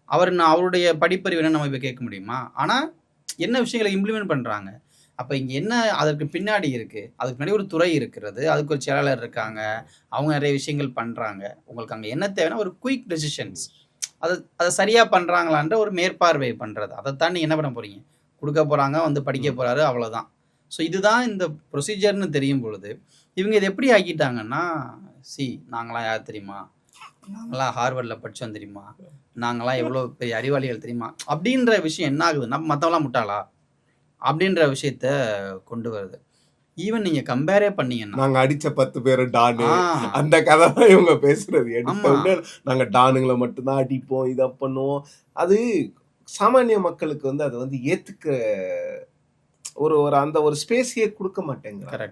அவருடைய படிப்பறிவு என்ன நம்ம இப்போ கேட்க முடியுமா? ஆனா என்ன விஷயங்களை இம்ப்ளிமெண்ட் பண்றாங்க. அப்ப இங்க என்ன அதற்கு பின்னாடி இருக்கு? அதுக்கு முன்னாடி ஒரு துறை இருக்கிறது, அதுக்கு ஒரு செயலாளர் இருக்காங்க, அவங்க நிறைய விஷயங்கள் பண்றாங்க. உங்களுக்கு அங்க என்ன தேவைன்னா ஒரு குயிக் டெசிஷன்ஸ், அதை சரியா பண்றாங்களான்ற ஒரு மேற்பார்வை பண்றது. அதைத்தான் நீங்க என்ன பண்ண போறீங்க, கொடுக்க போறாங்க, வந்து படிக்க போறாரு, அவ்வளவுதான். ஸோ இதுதான் இந்த ப்ரொசீஜர்னு தெரியும் பொழுது இவங்க இதை எப்படி ஆக்கிட்டாங்கன்னா, நாங்களாம் யார் தெரியுமா, நாங்களாம் ஹார்வர்டில் படித்தோம் தெரியுமா, நாங்களாம் எவ்வளோ பெரிய அறிவாளிகள் தெரியுமா அப்படின்ற விஷயம் என்ன ஆகுதுன்னா, மற்றவங்களாம் முட்டாளா அப்படின்ற விஷயத்த கொண்டு வருது. ஈவன் நீங்க கம்பேரே பண்ணீங்கன்னா, நாங்க அடிச்ச 10 பேர் டானு, அந்த கதை தான் இவங்க பேசுறது. நாங்க டானுங்களை மட்டும்தான் அடிப்போம், இதை பண்ணுவோம். அது சாமானிய மக்களுக்கு வந்து அதை வந்து ஏத்துக்க ஒரு அந்த ஒரு ஸ்பேஸையே கொடுக்க மாட்டேங்கிறாங்க.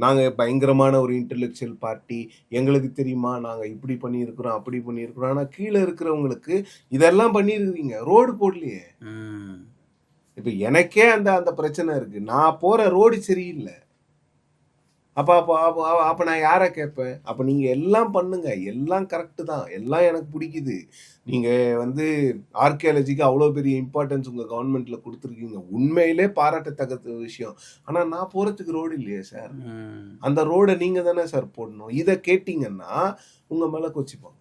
நாங்க பயங்கரமான ஒரு இன்டெலெக்சுவல் பார்ட்டி, எங்களுக்கு தெரியுமா, நாங்க இப்படி பண்ணியிருக்கிறோம் அப்படி பண்ணியிருக்கிறோம். ஆனா கீழே இருக்கிறவங்களுக்கு இதெல்லாம் பண்ணிருக்கீங்க, ரோடு போடலையே. இப்ப எனக்கே அந்த பிரச்சனை இருக்கு. நான் போற ரோடு சரியில்லை. அப்ப நான் யாரை கேட்பேன்? அப்ப நீங்க எல்லாம் பண்ணுங்க, எல்லாம் கரெக்ட் தான், எல்லாம் எனக்கு பிடிக்குது. நீங்க வந்து ஆர்கியாலஜிக்கு அவ்வளோ பெரிய இம்பார்ட்டன்ஸ் உங்க கவர்மெண்ட்ல கொடுத்துருக்கீங்க, உண்மையிலே பாராட்டத்தக்க விஷயம். ஆனா நான் போறதுக்கு ரோடு இல்லையே சார். அந்த ரோடை நீங்க தானே சார் போடணும். இதை கேட்டீங்கன்னா உங்க மேல கோச்சிப்பாங்க.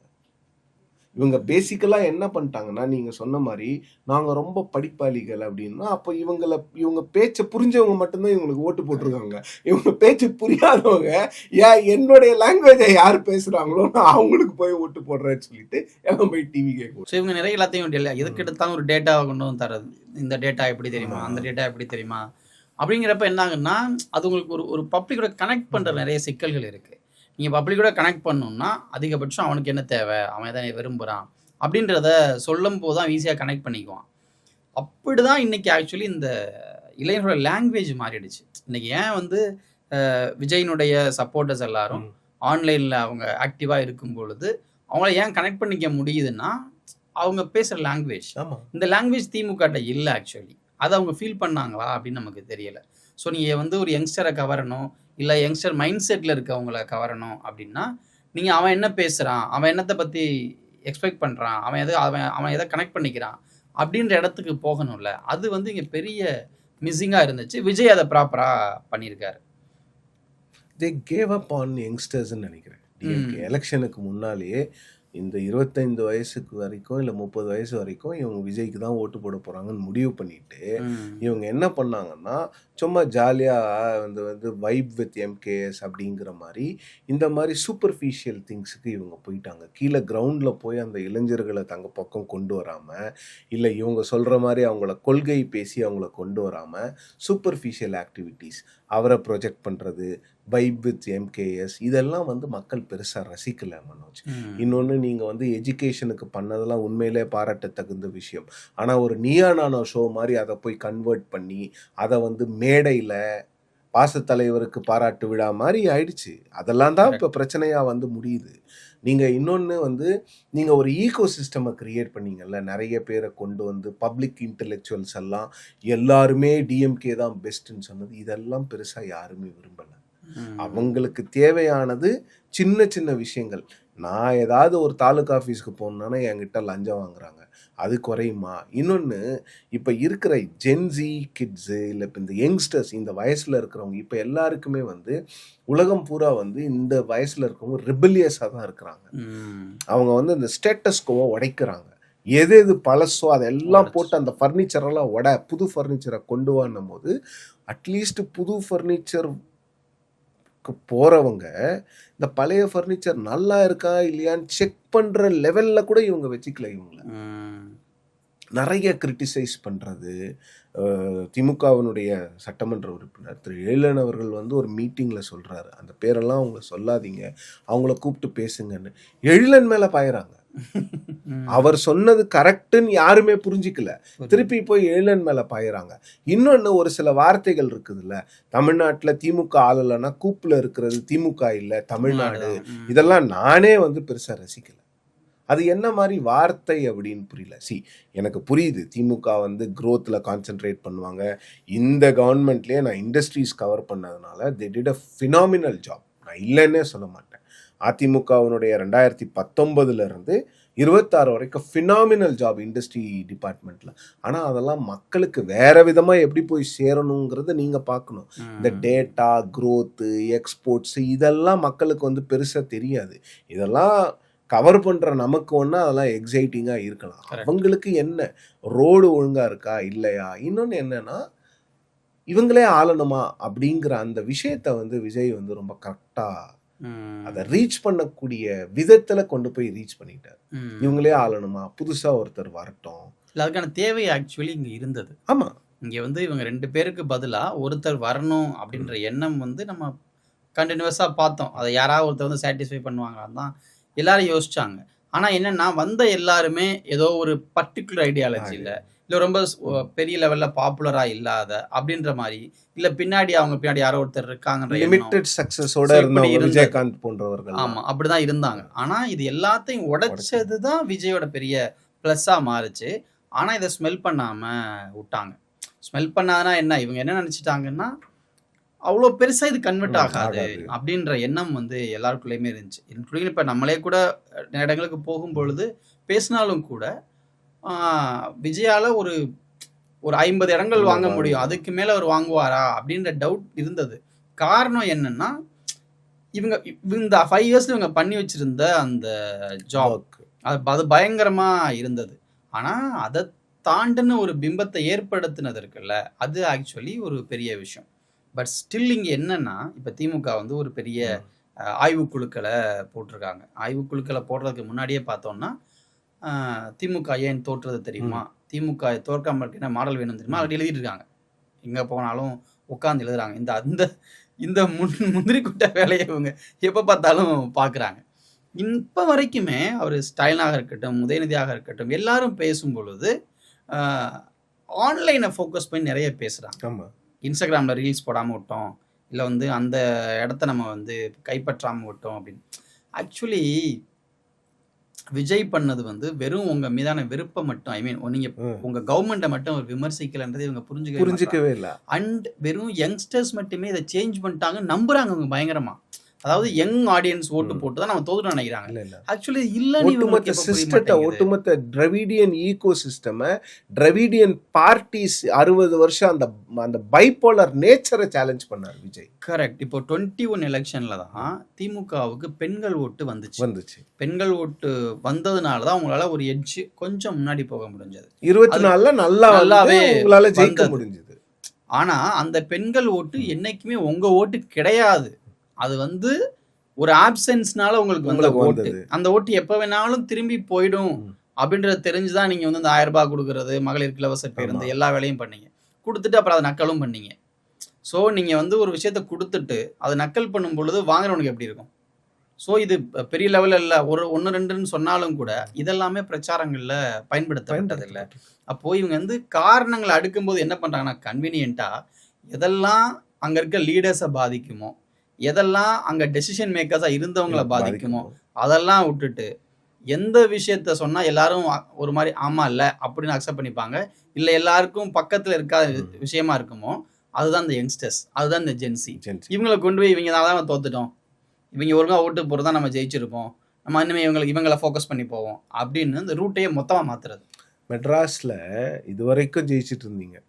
இவங்க பேசிக்கலா என்ன பண்ணிட்டாங்கன்னா, நீங்க சொன்ன மாதிரி நாங்க ரொம்ப படிப்பாளிகள் அப்படின்னா, அப்ப இவங்க பேச்ச புரிஞ்சவங்க மட்டும்தான் இவங்களுக்கு ஓட்டு போட்டிருக்காங்க. இவங்க பேச்சு புரியாதவங்க என்னுடைய லாங்குவேஜை யார் பேசுறாங்களோ நான் அவங்களுக்கு போய் ஓட்டு போடுறேன்னு சொல்லிட்டு எல்லாம் போய் டிவி கேட்கும். ஸோ இவங்க நிறைய எல்லாத்தையும் இல்லையா, எதுக்கு எடுத்தாலும் ஒரு டேட்டாவை கொண்டு வந்து தரது. இந்த டேட்டா எப்படி தெரியுமா, அந்த டேட்டா எப்படி தெரியுமா அப்படிங்கிறப்ப என்ன ஆகுன்னா, அது உங்களுக்கு ஒரு பப்ளிக்கோட கனெக்ட் பண்ணுற நிறைய சிக்கல்கள் இருக்குது. நீங்கள் பப்ளிக்கோட கனெக்ட் பண்ணணும்னா அதிகபட்சம் அவனுக்கு என்ன தேவை, அவன் எதை விரும்புகிறான் அப்படின்றத சொல்லும் போது தான் ஈஸியாக கனெக்ட் பண்ணிக்குவான். அப்படி தான் இன்றைக்கி ஆக்சுவலி இந்த இளைஞர்களோட லாங்குவேஜ் மாறிடுச்சு. இன்றைக்கி ஏன் வந்து விஜயினுடைய சப்போர்ட்டர்ஸ் எல்லாரும் ஆன்லைனில் அவங்க ஆக்டிவாக இருக்கும் பொழுது அவங்கள ஏன் கனெக்ட் பண்ணிக்க முடியுதுன்னா, அவங்க பேசுகிற லாங்குவேஜ். இந்த லாங்குவேஜ் திமுகட்ட இல்லை ஆக்சுவலி. அதை அவங்க ஃபீல் பண்ணாங்களா அப்படின்னு நமக்கு தெரியலை. ஸோ நீங்கள் வந்து ஒரு யங்ஸ்டரை கவரணும், இல்லை யங்ஸ்டர் மைண்ட் செட்டில் இருக்கவங்கள கவரணும் அப்படின்னா, நீங்கள் அவன் என்ன பேசுகிறான், அவன் என்னத்தை பற்றி எக்ஸ்பெக்ட் பண்ணுறான், அவன் எதை கனெக்ட் பண்ணிக்கிறான் அப்படின்ற இடத்துக்கு போகணும்ல. அது வந்து இங்கே பெரிய மிஸ்ஸிங்காக இருந்துச்சு. விஜய் அதை ப்ராப்பராக பண்ணியிருக்காரு. தே கேவ் அப் ஆன் யங்ஸ்டர்ஸ்ன்னு நினைக்கிறேன். எலெக்ஷனுக்கு முன்னாலேயே இந்த 25 வயசுக்கு வரைக்கும் இல்லை 30 வயசு வரைக்கும் இவங்க விஜய்க்கு தான் ஓட்டு போட போகிறாங்கன்னு முடிவு பண்ணிட்டு இவங்க என்ன பண்ணாங்கன்னா, சும்மா ஜாலியாக வந்து வைப் வித் எம்கேஎஸ் அப்படிங்கிற மாதிரி இந்த மாதிரி சூப்பர்ஃபிஷியல் திங்ஸுக்கு இவங்க போயிட்டாங்க. கீழே கிரவுண்டில் போய் அந்த இளைஞர்களை தங்க பக்கம் கொண்டு வராமல், இல்லை இவங்க சொல்கிற மாதிரி அவங்கள கொள்கை பேசி அவங்கள கொண்டு வராமல் சூப்பர்ஃபிஷியல் ஆக்டிவிட்டீஸ், அவரை ப்ரொஜெக்ட் பண்ணுறது, வைப் வித் எம்கேஎஸ், இதெல்லாம் வந்து மக்கள் பெருசாக ரசிக்கலை மனோஜ். இன்னொன்று, நீங்கள் வந்து எஜுகேஷனுக்கு பண்ணதெல்லாம் உண்மையிலே பாராட்டத்தகுந்த விஷயம். ஆனால் ஒரு நீயா நானோ ஷோ மாதிரி அதை போய் கன்வெர்ட் பண்ணி அதை வந்து மேடையில் பாசத்தலைவருக்கு பாராட்டு விழா மாதிரி ஆயிடுச்சு. அதெல்லாம் தான் இப்போ பிரச்சனையாக வந்து முடியுது. நீங்கள் இன்னொன்று வந்து நீங்கள் ஒரு ஈகோ சிஸ்டமை கிரியேட் பண்ணீங்கல்ல, நிறைய பேரை கொண்டு வந்து பப்ளிக் இன்டெலெக்சுவல்ஸ் எல்லாம் எல்லாருமே டிஎம்கே தான் பெஸ்ட்டுன்னு சொன்னது, இதெல்லாம் பெருசாக யாருமே விரும்பலை. அவங்களுக்கு தேவையானது சின்ன சின்ன விஷயங்கள். நான் ஏதாவது ஒரு தாலுக்கா ஆஃபீஸ்க்கு போகணுன்னா என்கிட்ட லஞ்சம் வாங்குறாங்க, அது குறையுமா? இன்னொன்று, இப்போ இருக்கிற ஜென்ஸி கிட்ஸு இல்லை இப்போ இந்த யங்ஸ்டர்ஸ், இந்த வயசில் இருக்கிறவங்க இப்போ எல்லாருக்குமே வந்து உலகம் பூரா வந்து இந்த வயசில் இருக்கிறவங்க ரிபெலியஸாக தான் இருக்கிறாங்க. அவங்க வந்து இந்த ஸ்டேட்டஸ்கோவை உடைக்கிறாங்க. எது எது பழசோ அதெல்லாம் போட்டு அந்த ஃபர்னிச்சரெல்லாம் புது ஃபர்னிச்சரை கொண்டு வான்னும் போது, அட்லீஸ்ட் புது ஃபர்னிச்சர் போகிறவங்க இந்த பழைய ஃபர்னிச்சர் நல்லா இருக்கா இல்லையான்னு செக் பண்ணுற லெவலில் கூட இவங்க வச்சுக்கல. இவங்கள நிறைய கிரிட்டிசைஸ் பண்ணுறது. திமுகவினுடைய சட்டமன்ற உறுப்பினர் திரு எழிலன் அவர்கள் வந்து ஒரு மீட்டிங்கில் சொல்கிறாரு, அந்த பேரெல்லாம் அவங்கள சொல்லாதீங்க, அவங்கள கூப்பிட்டு பேசுங்கன்னு. எழிலன் மேலே பாயிறாங்க. அவர் சொன்னது கரெக்டுன்னு யாருமே புரிஞ்சிக்கல, திருப்பி போய் எழிலன் மேல பாயிறாங்க. இன்னொன்னு, ஒரு சில வார்த்தைகள் இருக்குதுல்ல, தமிழ்நாட்டுல திமுக ஆளலைன்னா கூப்புல இருக்கிறது திமுக இல்ல தமிழ்நாடு, இதெல்லாம் நானே வந்து பெருசா ரசிக்கல. அது என்ன மாதிரி வார்த்தை அப்படின்னு புரியல. எனக்கு புரியுது, திமுக வந்து growthல கான்சென்ட்ரேட் பண்ணுவாங்க. இந்த கவர்மெண்ட்லேயே நான் இண்டஸ்ட்ரீஸ் கவர் பண்ணதுனால they did a phenomenal job, நான் இல்லைன்னே சொல்ல மாட்டேன். அதிமுகவினுடைய 2019 26 வரைக்கும் ஃபினாமினல் ஜாப் இண்டஸ்ட்ரி டிபார்ட்மெண்ட்டில். ஆனால் அதெல்லாம் மக்களுக்கு வேறு விதமாக எப்படி போய் சேரணுங்கிறத நீங்கள் பார்க்கணும். இந்த டேட்டா க்ரோத்து, எக்ஸ்போர்ட்ஸு, இதெல்லாம் மக்களுக்கு வந்து பெருசாக தெரியாது. இதெல்லாம் கவர் பண்ணுற நமக்கு ஒன்றா அதெல்லாம் எக்ஸைட்டிங்காக இருக்கலாம். அவங்களுக்கு என்ன, ரோடு ஒழுங்காக இருக்கா இல்லையா, இன்னொன்று என்னென்னா இவங்களே ஆளணுமா அப்படிங்கிற அந்த விஷயத்தை வந்து விஜய் வந்து ரொம்ப கரெக்டாக அதை ரீச் பண்ணக்கூடிய விதத்துல கொண்டு போய் ரீச் பண்ணிட்டார். இவங்களே ஆளணுமா, புதுசா ஒருத்தர் வரட்டும், அதுக்கான தேவை ஆக்சுவலி இங்க இருந்தது. ஆமா, இங்க வந்து இவங்க 2 பேருக்கு பதிலா ஒருத்தர் வரணும் அப்படின்ற எண்ணம் வந்து நம்ம கண்டினியூஸா பார்த்தோம். அதை யாராவது ஒருத்தர் வந்து சாட்டிஸ்ஃபை பண்ணுவாங்களான்னு தான் எல்லாரும் யோசிச்சாங்க. ஆனா என்னன்னா, வந்த எல்லாருமே ஏதோ ஒரு பர்டிகுலர் ஐடியாலஜியில், இல்லை ரொம்ப பெரிய லெவலில் பாப்புலராக இல்லாத அப்படின்ற மாதிரி, இல்லை அவங்க பின்னாடி யாரோ ஒருத்தர் இருக்காங்கன்ற லிமிட்டட் சக்சஸோட விஜயகாந்த் போன்றவர்கள், ஆமாம் அப்படிதான் இருந்தாங்க. ஆனால் இது எல்லாத்தையும் உடைச்சது தான் விஜயோட பெரிய ப்ளஸ்ஸாக மாறுச்சு. ஆனால் இதை ஸ்மெல் பண்ணாமல் விட்டாங்க. ஸ்மெல் பண்ணாதுன்னா என்ன, இவங்க என்ன நினச்சிட்டாங்கன்னா, அவ்வளோ பெருசா இது கன்வெர்ட் ஆகாது ஆகாது. அப்படின்ற எண்ணம் வந்து எல்லாருக்குள்ளேயுமே இருந்துச்சு. இன்க்ளூடிங் இப்போ நம்மளே கூட நிறைய இடங்களுக்கு போகும்பொழுது பேசினாலும் கூட விஜயால ஒரு ஒரு 50 இடங்கள் வாங்க முடியும், அதுக்கு மேல அவர் வாங்குவாரா அப்படின்ற டவுட் இருந்தது. காரணம் என்னன்னா இவங்க இந்த 5 இயர்ஸ்ல இவங்க பண்ணி வச்சிருந்த அந்த ஜாப் அது பயங்கரமா இருந்தது. ஆனா அதை தாண்டின ஒரு பிம்பத்தை ஏற்படுத்தினது இருக்குல்ல, அது ஆக்சுவலி ஒரு பெரிய விஷயம். பட் ஸ்டில் இங்கே என்னன்னா இப்போ திமுக வந்து ஒரு பெரிய ஆய்வுக்குழுக்களை போட்டிருக்காங்க. ஆய்வுக்குழுக்களை போடுறதுக்கு முன்னாடியே பார்த்தோம்னா திமுக ஏன் தோற்றது தெரியுமா, திமுக தோற்காம இருக்கு என்ன மாடல் வேணும் தெரியுமா, அப்படி எழுதிட்டு இருக்காங்க. எங்கே போனாலும் உட்காந்து எழுதுறாங்க. இந்த அந்த இந்த முந்திரி குட்டை வேலையை இவங்க எப்போ பார்த்தாலும் பார்க்குறாங்க. இப்போ வரைக்குமே அவர் ஸ்டைலாக இருக்கட்டும், உதயநிதியாக இருக்கட்டும், எல்லாரும் பேசும் பொழுது ஆன்லைனை ஃபோக்கஸ் பண்ணி நிறைய பேசுகிறாங்க. இன்ஸ்டாகிராமில் ரீல்ஸ் போடாமல் விட்டோம், இல்லை வந்து அந்த இடத்த நம்ம வந்து கைப்பற்றாமல் விட்டோம் அப்படின்னு. ஆக்சுவலி விஜய் பண்ணது வந்து வெறும் உங்க மீதான விருப்பம் மட்டும், ஐ மீன் நீங்க உங்க கவர்மெண்ட்டை மட்டும் ஒரு விமர்சிக்கலன்றதை இவங்க புரிஞ்சுக்கவே இல்லை. அண்ட் வெறும் யங்ஸ்டர்ஸ் மட்டுமே இதை சேஞ்ச் பண்ணிட்டாங்க நம்புறாங்க அவங்க பயங்கரமா. அதாவது யங் ஆடியன்ஸ் ஓட்டு போட்டு தான் நம்ம தோதுன்னு நினைக்கிறாங்க. ஆக்சுவலி ஒட்டுமொத்த சிஸ்டத்தை, ஒட்டுமொத்த Dravidian ecosystem, Dravidian parties 60 வருஷம் அந்த அந்த பைபோலர் நேச்சரை சேலஞ்ச் பண்ணார் விஜய். கரெக்ட். இப்போ 21 எலெக்ஷன்ல தான் திமுகவுக்கு பெண்கள் ஓட்டு வந்துச்சு. பெண்கள் ஓட்டு வந்ததுனால தான் உங்களால ஒரு எட்ஜ் கொஞ்சம் முன்னாடி போக முடிஞ்சது. 24ல நல்லாவே உங்களால ஜெயிக்க முடிஞ்சது. ஆனா அந்த பெண்கள் ஓட்டு என்னைக்குமே உங்க ஓட்டு கிடையாது. அது வந்து ஒரு ஆப்சன்ஸ்னால உங்களுக்கு வந்த ஓட்டு. அந்த ஓட்டு எப்ப வேணாலும் திரும்பி போயிடும் அப்படின்றத தெரிஞ்சுதான் நீங்க வந்து அந்த 1000 ரூபாய் கொடுக்கறது, மகளிருக்கு இலவச பேருந்து, எல்லா வேலையும் பண்ணீங்க. கொடுத்துட்டு அப்புறம் அதை நக்கலும் பண்ணீங்க. ஸோ நீங்க வந்து ஒரு விஷயத்த கொடுத்துட்டு அதை நக்கல் பண்ணும் பொழுது வாங்குறவனுக்கு எப்படி இருக்கும்? ஸோ இது பெரிய லெவலில் இல்லை, ஒரு 1-2ன்னு சொன்னாலும் கூட இதெல்லாமே பிரச்சாரங்கள்ல பயன்படுத்தப்பட்டது இல்லை. அப்போ இவங்க வந்து காரணங்களை அடுக்கும்போது என்ன பண்றாங்கன்னா, கன்வீனியன்ட்டா எதெல்லாம் அங்க இருக்க லீடர்ஸை பாதிக்குமோ, எதெல்லாம் அங்க டெசிஷன் மேக்கர்ஸா இருந்தவங்களை பாதிக்குமோ அதெல்லாம் விட்டுட்டு எந்த விஷயத்த சொன்னா எல்லாரும் ஒரு மாதிரி ஆமா இல்ல அப்படின்னு அக்செப்ட் பண்ணிப்பாங்க, இல்ல எல்லாருக்கும் பக்கத்துல இருக்காத விஷயமா இருக்குமோ அதுதான் இந்த யங்ஸ்டர்ஸ், அதுதான் இந்த ஜென்சி. இவங்களை கொண்டு போய் இவங்க தான் தோத்துட்டோம், இவங்க ஒழுங்கா ஓட்டு போறதா நம்ம ஜெயிச்சிருப்போம், நம்ம இனிமே இவங்களை ஃபோக்கஸ் பண்ணி போவோம் அப்படின்னு இந்த ரூட்டையே மொத்தமா மாத்துறது. மெட்ராஸ்ல இதுவரைக்கும் ஜெயிச்சிட்டு இருந்தீங்க,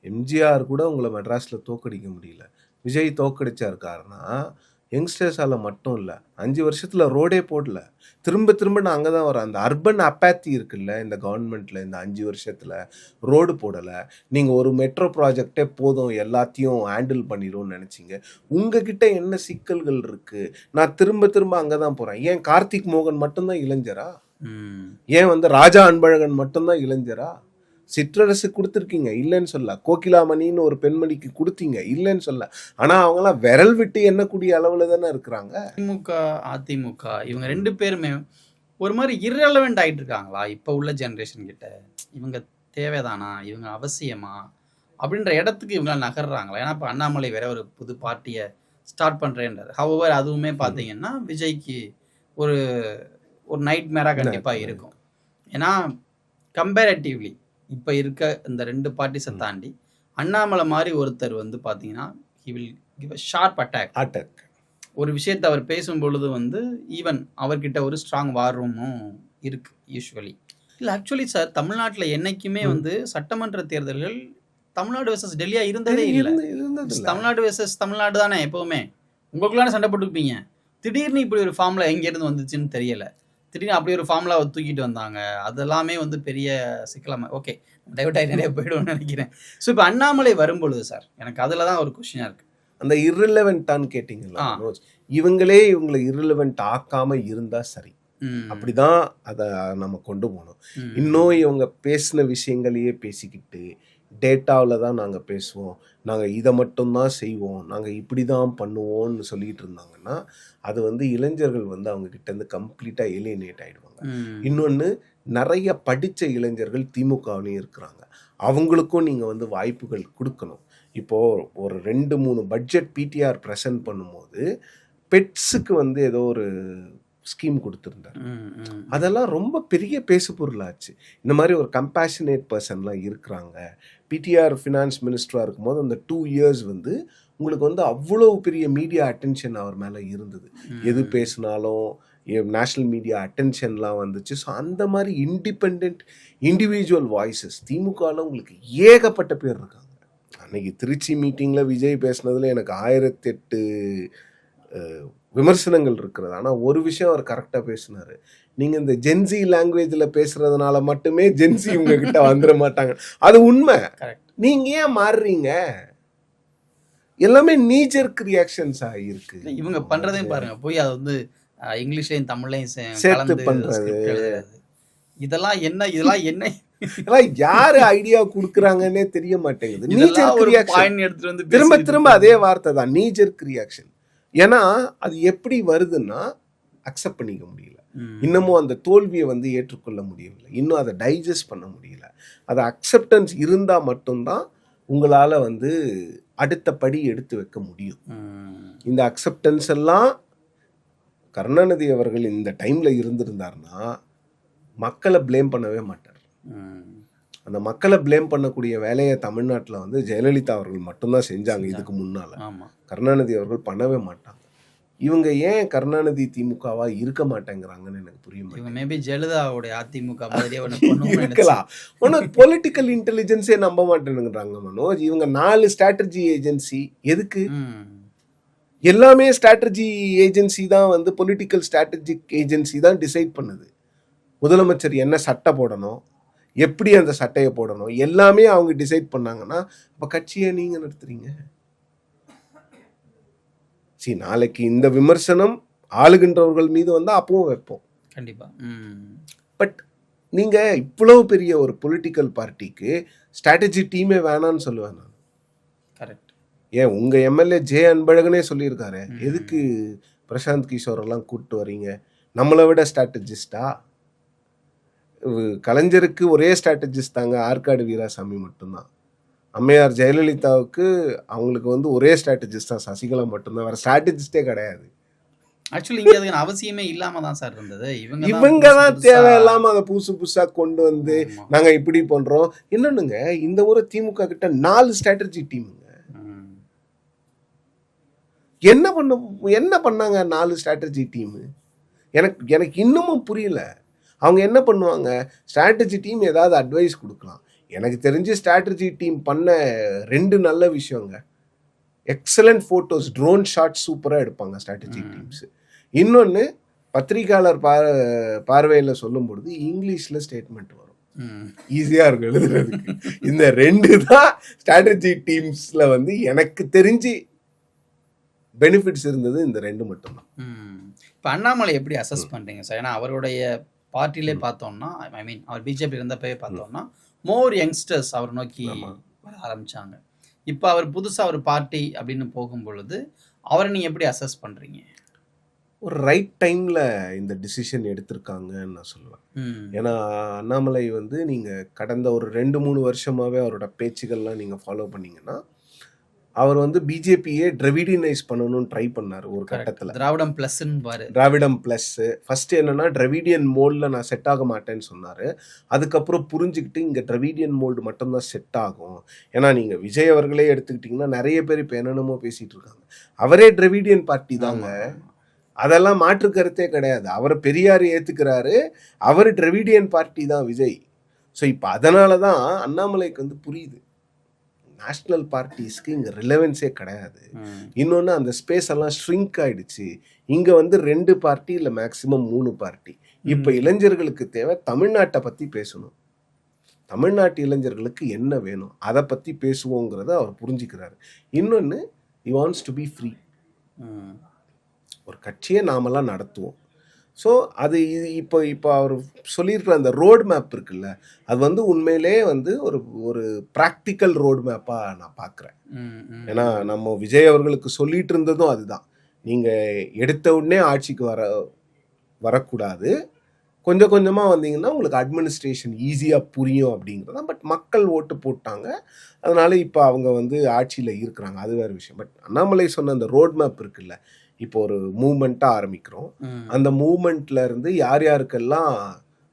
எம்ஜிஆர் கூட உங்களை மெட்ராஸ்ல தோக்கடிக்க முடியல. விஜய் தோக்கடிச்சார். காரணம் யங்ஸ்டர்ஸால மட்டும் இல்லை, 5 வருஷத்துல ரோடே போடல. திரும்ப நான் அங்கே தான் வரேன். அந்த அர்பன் அப்பாத்தி இருக்குல்ல இந்த கவர்மெண்ட்ல, இந்த 5 வருஷத்துல ரோடு போடலை. நீங்க ஒரு மெட்ரோ ப்ராஜெக்டே போதும் எல்லாத்தையும் ஹேண்டில் பண்ணிடும்னு நினைச்சிங்க. உங்ககிட்ட என்ன சிக்கல்கள் இருக்கு? நான் திரும்ப அங்கே தான் போறேன். ஏன் கார்த்திக் மோகன் மட்டும்தான் இளைஞரா? ஏன் வந்து ராஜா அன்பழகன் மட்டும்தான் இளைஞரா? சிற்றரசு கொடுத்துருக்கீங்க, இல்லைன்னு சொல்ல. கோகிலாமணின்னு ஒரு பெண்மணிக்கு கொடுத்தீங்க, இல்லைன்னு சொல்ல. ஆனா அவங்களாம் விரல் விட்டு எண்ணக்கூடிய அளவுல தானே இருக்கிறாங்க. திமுக அதிமுக இவங்க 2 பேருமே ஒரு மாதிரி irrelevant ஆயிட்டு இருக்காங்களா இப்ப உள்ள ஜெனரேஷன் கிட்ட? இவங்க தேவைதானா, இவங்க அவசியமா அப்படின்ற இடத்துக்கு இவங்க நகர்றாங்களா? ஏன்னா இப்ப அண்ணாமலை வேற ஒரு புது பார்ட்டியை ஸ்டார்ட் பண்றேன்றாரு. ஹவவர் அதுவுமே பார்த்தீங்கன்னா விஜய்க்கு ஒரு ஒரு நைட் மேரா கண்டிப்பா இருக்கும். ஏன்னா கம்பேரட்டிவ்லி இப்போ இருக்க இந்த 2 பார்ட்டிஸை தாண்டி அண்ணாமலை மாதிரி ஒருத்தர் வந்து பார்த்தீங்கன்னா he will give a sharp attack. ஒரு விஷயத்தை அவர் பேசும் பொழுது வந்து ஈவன் அவர்கிட்ட ஒரு ஸ்ட்ராங் வார் ரூமும் இருக்கு யூஸ்வலி. இல்லை ஆக்சுவலி சார், தமிழ்நாட்டில் என்னைக்குமே வந்து சட்டமன்ற தேர்தல்கள் தமிழ்நாடு வெர்சஸ் டெல்லியா இருந்ததே இல்லை. தமிழ்நாடு வெர்சஸ் தமிழ்நாடு தானே எப்பவுமே. உங்களுக்குள்ளான சண்டை போட்டுப்பீங்க. திடீர்னு இப்படி ஒரு ஃபார்முலா எங்கேருந்து வந்துச்சுன்னு தெரியலை. திடீர்னு அப்படி ஒரு ஃபார்முலாவை தூக்கிட்டு வந்தாங்க. அதெல்லாமே வந்து பெரிய சிக்கலாம. ஓகே, டைவர்ட் ஆகி நிறைய போயிடுவோம்னு நினைக்கிறேன். ஸோ இப்போ அண்ணாமலை வரும்பொழுது சார் எனக்கு அதில் தான் ஒரு கொஸ்டினாக இருக்கு. அந்த irrelevant-ஆன்னு கேட்டிங்களா? இவங்களே இவங்களை irrelevant ஆக்காம இருந்தா சரி. அப்படிதான் அதை நம்ம கொண்டு போகணும். இன்னும் இவங்க பேசின விஷயங்களையே பேசிக்கிட்டு டேட்டாவில் தான் நாங்கள் பேசுவோம், நாங்கள் இதை மட்டும்தான் செய்வோம், நாங்கள் இப்படி தான் பண்ணுவோம்னு சொல்லிட்டு இருந்தாங்கன்னா அது வந்து இளைஞர்கள் வந்து அவங்க கிட்டேருந்து கம்ப்ளீட்டாக ஏலியனேட் ஆகிடுவாங்க. இன்னொன்று, நிறைய படித்த இளைஞர்கள் திமுகவிலையும் இருக்கிறாங்க. அவங்களுக்கும் நீங்கள் வந்து வாய்ப்புகள் கொடுக்கணும். இப்போது ஒரு 2-3 பட்ஜெட் பிடிஆர் ப்ரெசென்ட் பண்ணும்போது பெட்ஸுக்கு வந்து ஏதோ ஒரு ஸ்கீம் கொடுத்துருந்தார். அதெல்லாம் ரொம்ப பெரிய பேசு பொருளாச்சு. இந்த மாதிரி ஒரு கம்பேஷனேட் பர்சன்லாம் இருக்கிறாங்க. பிடிஆர் ஃபினான்ஸ் மினிஸ்டராக இருக்கும்போது அந்த 2 இயர்ஸ் வந்து உங்களுக்கு வந்து அவ்வளோ பெரிய மீடியா அட்டென்ஷன் அவர் மேலே இருந்தது. எது பேசினாலும் நேஷ்னல் மீடியா அட்டென்ஷன்லாம் வந்துச்சு. ஸோ அந்த மாதிரி இண்டிபெண்ட் இண்டிவிஜுவல் வாய்ஸஸ் திமுகவில் உங்களுக்கு ஏகப்பட்ட பேர் இருக்காங்க. அன்னைக்கு திருச்சி மீட்டிங்கில் விஜய் பேசுனதில் எனக்கு 1008 விமர்சனங்கள் இருக்கிறது. ஆனால் ஒரு விஷயம் அவர் கரெக்டாக பேசினார். நீங்கள் இந்த ஜென்சி லாங்குவேஜில் பேசுறதுனால மட்டுமே ஜென்சி உங்ககிட்ட வந்துட மாட்டாங்க. அது உண்மை. நீங்கள் ஏன் மாறுறீங்க? எல்லாமே நீஜர்க் ரியாக்ஷன்ஸ் ஆகிருக்கு. இவங்க பண்ணுறதையும் பாருங்க, போய் அது வந்து இங்கிலீஷ்லையும் தமிழ்லையும் சேர்த்து பண்ணுறது. இதெல்லாம் என்ன யாரு ஐடியா குடுக்குறாங்கன்னே தெரிய மாட்டேங்குது. நீஜர்க் ரியாக்ஷன் எடுத்துட்டு வந்து திரும்ப திரும்ப அதே வார்த்தை தான், நீஜர்க் ரியாக்ஷன். ஏன்னா அது எப்படி வருதுன்னா அக்செப்ட் பண்ணிக்க முடியல. இன்னமும் அந்த தோல்வியை வந்து ஏற்றுக்கொள்ள முடியவில்லை. இன்னும் அதை டைஜஸ்ட் பண்ண முடியல. அது அக்செப்டன்ஸ் இருந்தா மட்டும்தான் உங்களால வந்து அடுத்த படி எடுத்து வைக்க முடியும். இந்த அக்செப்டன்ஸ் எல்லாம் கருணாநிதி அவர்கள் இந்த டைம்ல இருந்திருந்தாருன்னா மக்களை பிளேம் பண்ணவே மாட்டார். அந்த மக்களை பிளேம் பண்ணக்கூடிய வேலையை தமிழ்நாட்டில் வந்து ஜெயலலிதா அவர்கள் மட்டும்தான் செஞ்சாங்க. இதுக்கு முன்னால கருணாநிதி அவர்கள் பண்ணவே மாட்டாங்க. இவங்க ஏன் கருணாநிதி திமுகவா இருக்க மாட்டேங்கிறாங்கன்னு எனக்கு புரிய மாட்டேங்குது. மேபி ஜெயலலிதாவுடைய அதிமுக இருக்கலாம். ஒன்னும் பொலிட்டிக்கல் இன்டெலிஜென்ஸே நம்ப மாட்டேங்கிறாங்க மனோஜ். இவங்க 4 ஸ்ட்ராட்டஜி ஏஜென்சி எதுக்கு? எல்லாமே ஸ்ட்ராட்டஜி ஏஜென்சி தான் வந்து பொலிட்டிக்கல் ஸ்ட்ராட்டஜிக் ஏஜென்சி தான் டிசைட் பண்ணுது. முதலமைச்சர் என்ன சட்டை போடணும், எப்படி அந்த சட்டையை போடணும், எல்லாமே அவங்க டிசைட் பண்ணாங்கன்னா அப்போ கட்சியை நீங்கள் நடத்துறீங்க. நாளைக்கு இந்த விமர்சனம் ஆளுகின்றவர்கள் மீது வந்து அப்பவும் வைப்போம் கண்டிப்பா. பட் நீங்க இவ்வளவு பெரிய ஒரு பொலிட்டிக்கல் பார்ட்டிக்கு ஸ்ட்ராட்டஜி டீமே வேணான்னு சொல்லுவேன் நான். கரெக்ட். ஏன் உங்க எம்எல்ஏ ஜே அன்பழகனே சொல்லியிருக்காரு, எதுக்கு பிரசாந்த் கிஷோர் எல்லாம் கூப்பிட்டு வரீங்க, நம்மளை விட ஸ்ட்ராட்டஜிஸ்டா? கலைஞருக்கு ஒரே ஸ்ட்ராட்டஜிஸ்ட் தாங்க ஆற்காடு வீராசாமி மட்டும்தான். அம்மையார் ஜெயலலிதாவுக்கு அவங்களுக்கு வந்து ஒரே ஸ்ட்ராட்டஜிஸ்ட் தான் சசிகலா மட்டும்தான், வேற ஸ்ட்ராட்டஜிஸ்டே கிடையாது. ஆக்சுவலி இங்க அதுக்கு அவசியமே இல்லாம தான் சார் இருந்தது. இவங்க தான் தேவையில்லாம அதை புதுசு புதுசா கொண்டு வந்து நாங்க இப்படி பண்றோம். என்னன்னுங்க, இந்த ஊரை திமுக கிட்ட 4 ஸ்ட்ராட்டஜி டீமுங்க. என்ன பண்ணாங்க 4 ஸ்ட்ராட்டஜி டீம்? எனக்கு இன்னமும் புரியல. அவங்க என்ன பண்ணுவாங்க? ஸ்ட்ராட்டஜி டீம் ஏதாவது அட்வைஸ் கொடுக்கலாம். எனக்கு தெரிஞ்சு ஸ்ட்ராட்டஜி டீம் பண்ண 2 நல்ல விஷயங்க. எக்ஸலண்ட் ஃபோட்டோஸ், ட்ரோன் ஷாட் சூப்பராக எடுப்பாங்க ஸ்ட்ராட்டஜி டீம்ஸ். இன்னொன்று, பத்திரிகையாளர் பார்வையில் சொல்லும் பொழுது இங்கிலீஷில் ஸ்டேட்மெண்ட் வரும், ஈஸியாக இருக்கும் எழுதுறதுக்கு. இந்த 2 தான் ஸ்ட்ராட்டஜி டீம்ஸில் வந்து எனக்கு தெரிஞ்சு பெனிஃபிட்ஸ் இருந்தது. இந்த 2 மட்டும்தான். இப்போ அண்ணாமலை எப்படி அசஸ் பண்ணுறீங்க சார்? ஏன்னா அவருடைய பார்ட்டிலே பார்த்தோம்னா, ஐ மீன் அவர் பிஜேபி இருந்தப்பவே பார்த்தோம்னா மோர் யங்ஸ்டர்ஸ் அவர் நோக்கி வர ஆரம்பிச்சாங்க. இப்போ அவர் புதுசாக ஒரு பார்ட்டி அப்படின்னு போகும் பொழுது அவரை நீங்கள் எப்படி அசஸ் பண்ணுறீங்க? ஒரு ரைட் டைமில் இந்த டிசிஷன் எடுத்திருக்காங்கன்னு நான் சொல்லுவேன். ஏன்னா அண்ணாமலை வந்து நீங்கள் கடந்த ஒரு 2-3 வருஷமாகவே அவரோட பேச்சுகள்லாம் நீங்கள் ஃபாலோ பண்ணிங்கன்னா, அவர் வந்து பிஜேபியே டிராவிடியனைஸ் பண்ணணும்னு ட்ரை பண்ணார் ஒரு கட்டத்தில். திராவிடம் ப்ளஸ்ன்னு பாரு, திராவிடம் ப்ளஸ். ஃபர்ஸ்ட் என்னன்னா டிராவிடியன் மோல்டில் நான் செட் ஆக மாட்டேன்னு சொன்னார். அதுக்கப்புறம் புரிஞ்சுக்கிட்டு இங்கே டிராவிடியன் மோல்டு மட்டும்தான் செட் ஆகும். ஏன்னா நீங்கள் விஜய் அவர்களே எடுத்துக்கிட்டிங்கன்னா நிறைய பேர் இப்போ என்னென்னமோ பேசிகிட்டு இருக்காங்க. அவரே டிராவிடியன் பார்ட்டி தாங்க, அதெல்லாம் மாற்று கருத்தே கிடையாது. அவரை பெரியார் ஏற்றுக்கிறாரு, அவர் டிராவிடியன் பார்ட்டி தான் விஜய். ஸோ இப்போ அதனால தான் அண்ணாமலைக்கு வந்து புரியுது நேஷ்னல் பார்ட்டிஸ்க்கு இங்கே ரிலவன்ஸே கிடையாது. இன்னொன்று, அந்த ஸ்பேஸ் எல்லாம் ஷ்ரிங்க் ஆகிடுச்சு. இங்கே வந்து 2 பார்ட்டி இல்லை மேக்சிமம் 3 பார்ட்டி. இப்போ இளைஞர்களுக்கு தேவை தமிழ்நாட்டை பற்றி பேசணும், தமிழ்நாட்டு இளைஞர்களுக்கு என்ன வேணும் அதை பற்றி பேசுவோங்கிறத அவர் புரிஞ்சுக்கிறாரு. இன்னொன்று, he wants to be free. ஒரு கட்சியை நாமெல்லாம் நடத்துவோம். ஸோ அது இப்போ அவர் சொல்லியிருக்கிற அந்த ரோட் மேப் இருக்குல்ல, அது வந்து உண்மையிலே வந்து ஒரு ப்ராக்டிக்கல் ரோட் மேப்பாக நான் பார்க்குறேன். ஏன்னா நம்ம விஜய் அவர்களுக்கு சொல்லிட்டு இருந்ததும் அதுதான், நீங்கள் எடுத்த உடனே ஆட்சிக்கு வரக்கூடாது, கொஞ்சம் கொஞ்சமாக வந்தீங்கன்னா உங்களுக்கு அட்மினிஸ்ட்ரேஷன் ஈஸியாக புரியும் அப்படிங்கிறது தான். பட் மக்கள் ஓட்டு போட்டாங்க, அதனால இப்போ அவங்க வந்து ஆட்சியில் இருக்கிறாங்க, அது வேறு விஷயம். பட் அண்ணாமலை சொன்ன அந்த ரோட் மேப் இருக்குல்ல, இப்போ ஒரு மூவ்மெண்ட்டாக ஆரம்பிக்கிறோம். அந்த மூவ்மெண்ட்ல இருந்து யார் யாருக்கெல்லாம்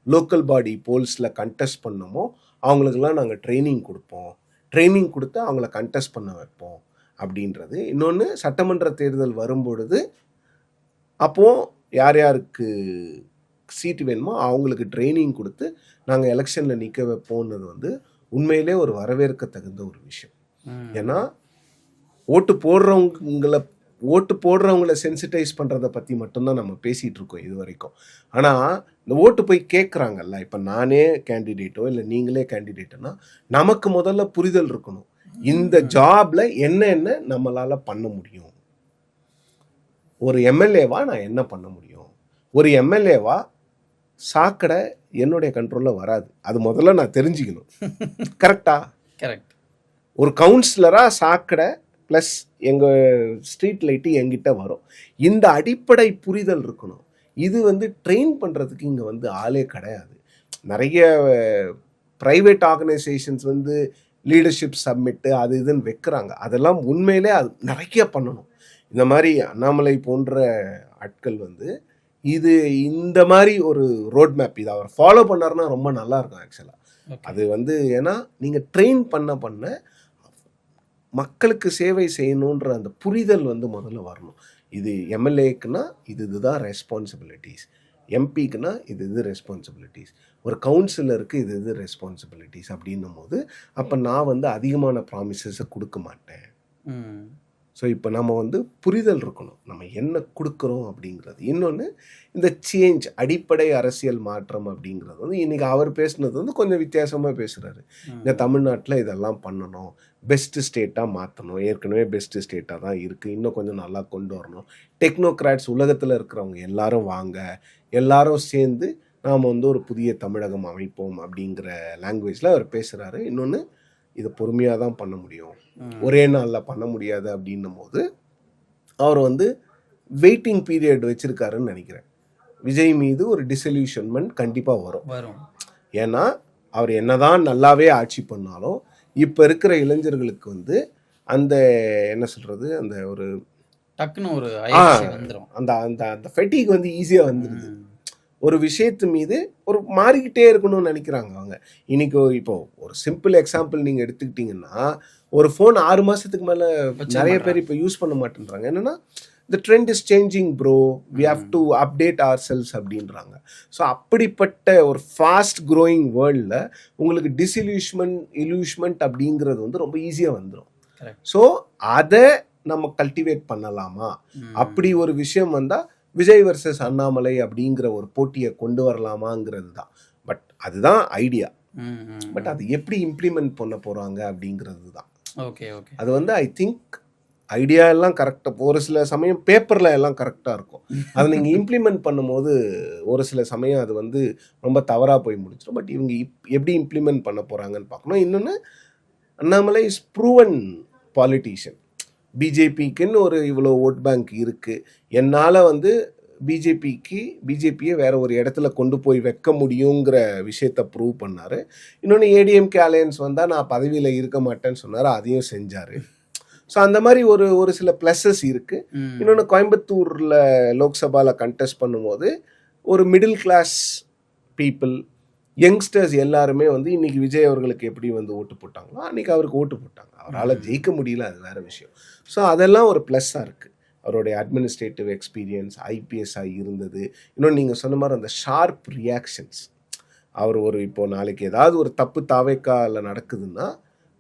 லோக்கல் பாடி போல்ஸில் கண்டெஸ்ட் பண்ணமோ அவங்களுக்கெல்லாம் நாங்கள் ட்ரைனிங் கொடுப்போம். ட்ரைனிங் கொடுத்து அவங்கள கண்டெஸ்ட் பண்ண வைப்போம் அப்படின்றது. இன்னொன்று, சட்டமன்ற தேர்தல் வரும்பொழுது அப்போது யார் யாருக்கு சீட்டு வேணுமோ அவங்களுக்கு ட்ரைனிங் கொடுத்து நாங்கள் எலெக்ஷனில் நிற்க வைப்போம்னது வந்து உண்மையிலே ஒரு வரவேற்க தகுந்த ஒரு விஷயம். ஏன்னா ஓட்டு போடுறவங்கள சென்சிட்டைஸ் பண்ணுறதை பற்றி மட்டும்தான் நம்ம பேசிகிட்டு இருக்கோம் இது வரைக்கும். ஆனால் இந்த ஓட்டு போய் கேட்குறாங்கல்ல, இப்போ நானே கேண்டிடேட்டோ இல்லை நீங்களே கேண்டிடேட்டோன்னா நமக்கு முதல்ல புரிதல் இருக்கணும். இந்த ஜாபில் என்ன நம்மளால் பண்ண முடியும். ஒரு எம்எல்ஏவா நான் என்ன பண்ண முடியும். ஒரு எம்எல்ஏவா சாக்கடை என்னுடைய கண்ட்ரோலில் வராது. அது முதல்ல நான் தெரிஞ்சுக்கணும். கரெக்டா? கரெக்ட். ஒரு கவுன்சிலராக சாக்கடை ப்ளஸ் எங்கள் ஸ்ட்ரீட் லைட்டு என்கிட்ட வரும். இந்த அடிப்படை புரிதல் இருக்கணும். இது வந்து ட்ரெயின் பண்ணுறதுக்கு இங்கே வந்து ஆளே கிடையாது. நிறைய ப்ரைவேட் ஆர்கனைசேஷன்ஸ் வந்து லீடர்ஷிப் சப்மிட்டு அது இதுன்னு வைக்கிறாங்க. அதெல்லாம் உண்மையிலே அது நிறைய பண்ணணும். இந்த மாதிரி அண்ணாமலை போன்ற ஆட்கள் வந்து இந்த மாதிரி ஒரு ரோட் மேப் இதை அவர் ஃபாலோ பண்ணாருன்னா ரொம்ப நல்லா இருக்கும் ஆக்சுவலாக. அது வந்து ஏன்னா நீங்கள் ட்ரெயின் பண்ண மக்களுக்கு சேவை செய்யணுன்ற அந்த புரிதல் வந்து முதல்ல வரணும். இது எம்எல்ஏக்குன்னா இதுதான் ரெஸ்பான்சிபிலிட்டிஸ், எம்பிக்குன்னா இது ரெஸ்பான்சிபிலிட்டிஸ், ஒரு கவுன்சிலருக்கு இது ரெஸ்பான்சிபிலிட்டிஸ் அப்படின்னும் போது அப்போ நான் வந்து அதிகமான ப்ராமிசஸை கொடுக்க மாட்டேன். ஸோ இப்போ நம்ம வந்து புரிதல் இருக்கணும் நம்ம என்ன கொடுக்குறோம் அப்படிங்கிறது. இன்னொன்று, இந்த சேஞ்ச் அடிப்படை அரசியல் மாற்றம் அப்படிங்கிறது வந்து இன்றைக்கி அவர் பேசுனது வந்து கொஞ்சம் வித்தியாசமாக பேசுகிறாரு. இந்த தமிழ்நாட்டில் இதெல்லாம் பண்ணணும், பெஸ்ட்டு ஸ்டேட்டாக மாற்றணும், ஏற்கனவே பெஸ்ட்டு ஸ்டேட்டாக தான் இருக்குது, இன்னும் கொஞ்சம் நல்லா கொண்டு வரணும், டெக்னோக்ராட்ஸ் உலகத்தில் இருக்கிறவங்க எல்லாரும் வாங்க, எல்லாரும் சேர்ந்து நாம் வந்து ஒரு புதிய தமிழகம் அமைப்போம் அப்படிங்கிற லாங்குவேஜில் அவர் பேசுகிறாரு. இன்னொன்று, இதை பொறுமையாக தான் பண்ண முடியும், ஒரே நாளில் பண்ண முடியாது அப்படின்னும் போது அவர் வந்து வெயிட்டிங் பீரியட் வச்சுருக்காருன்னு நினைக்கிறேன். விஜய் மீது ஒரு டிசல்யூஷன்மெண்ட் கண்டிப்பாக வரும். ஏன்னா அவர் என்னதான் நல்லாவே ஆட்சி பண்ணாலும் இப்போ இருக்கிற இளைஞர்களுக்கு வந்து அந்த என்ன சொல்கிறது, அந்த ஒரு டக்குன்னு ஒரு அந்த அந்த அந்த ஃபெட்டிக் வந்து ஈஸியாக வந்துடுது. ஒரு விஷயத்து மீது ஒரு மாறிக்கிட்டே இருக்கணும்னு நினைக்கிறாங்க அவங்க. இன்னைக்கு இப்போ ஒரு சிம்பிள் எக்ஸாம்பிள் நீங்கள் எடுத்துக்கிட்டிங்கன்னா, ஒரு ஃபோன் 6 மாதத்துக்கு மேலே நிறைய பேர் இப்போ யூஸ் பண்ண மாட்டேன்றாங்க. என்னென்னா, the trend is changing bro, we have to update ourselves அப்படின்றாங்க. ஸோ அப்படிப்பட்ட ஒரு ஃபாஸ்ட் க்ரோயிங் வேர்ல்டில் உங்களுக்கு இல்யூஷ்மெண்ட் அப்படிங்கிறது வந்து ரொம்ப ஈஸியாக வந்துடும். ஸோ அதை நம்ம கல்டிவேட் பண்ணலாமா, அப்படி ஒரு விஷயம் வந்தால் விஜய் வர்சஸ் அண்ணாமலை அப்படிங்கிற ஒரு போட்டியை கொண்டு வரலாமாங்கிறது தான். பட் அதுதான் ஐடியா. பட் அது எப்படி இம்ப்ளிமெண்ட் பண்ண போகிறாங்க அப்படிங்கிறது தான். Okay okay. அது வந்து ஐ திங்க் ஐடியா எல்லாம் கரெக்டாக, ஒரு சில சமயம் பேப்பரில் எல்லாம் கரெக்டாக இருக்கும், அதை நீங்கள் இம்ப்ளிமெண்ட் பண்ணும்போது ஒரு சில சமயம் அது வந்து ரொம்ப தவறாக போய் முடிச்சிடும். பட் இவங்க எப்படி இம்ப்ளிமெண்ட் பண்ண போகிறாங்கன்னு பார்க்கணும். இன்னொன்று, அண்ணாமலை இஸ் ப்ரூவன் பாலிட்டிஷியன். பிஜேபிக்குன்னு ஒரு இவ்வளோ ஓட் பேங்க் இருக்குது, என்னால் வந்து பிஜேபியை வேற ஒரு இடத்துல கொண்டு போய் வைக்க முடியுங்கிற விஷயத்த ப்ரூவ் பண்ணார். இன்னொன்று, ஏடிஎம்கே அலையன்ஸ் வந்தால் நான் பதவியில் இருக்க மாட்டேன்னு சொன்னார், அதையும் செஞ்சார். ஸோ அந்த மாதிரி ஒரு சில ப்ளஸஸ் இருக்குது. இன்னொன்று, கோயம்புத்தூரில் லோக்சபாவில் கண்டெஸ்ட் பண்ணும்போது ஒரு மிடில் கிளாஸ் பீப்புள், யங்ஸ்டர்ஸ் எல்லாருமே வந்து இன்றைக்கி விஜய் அவர்களுக்கு எப்படி வந்து ஓட்டு போட்டாங்களோ அன்றைக்கி அவருக்கு ஓட்டு போட்டாங்க. அவரால் ஜெயிக்க முடியல, அது வேறு விஷயம். ஸோ அதெல்லாம் ஒரு ப்ளஸ்ஸாக இருக்குது. அவருடைய அட்மினிஸ்ட்ரேட்டிவ் எக்ஸ்பீரியன்ஸ், ஐபிஎஸ்ஸாக இருந்தது. இன்னொன்று, நீங்கள் சொன்ன மாதிரி அந்த ஷார்ப் ரியாக்ஷன்ஸ். அவர் இப்போது நாளைக்கு ஏதாவது ஒரு தப்பு தாவேக்காவில் நடக்குதுன்னா,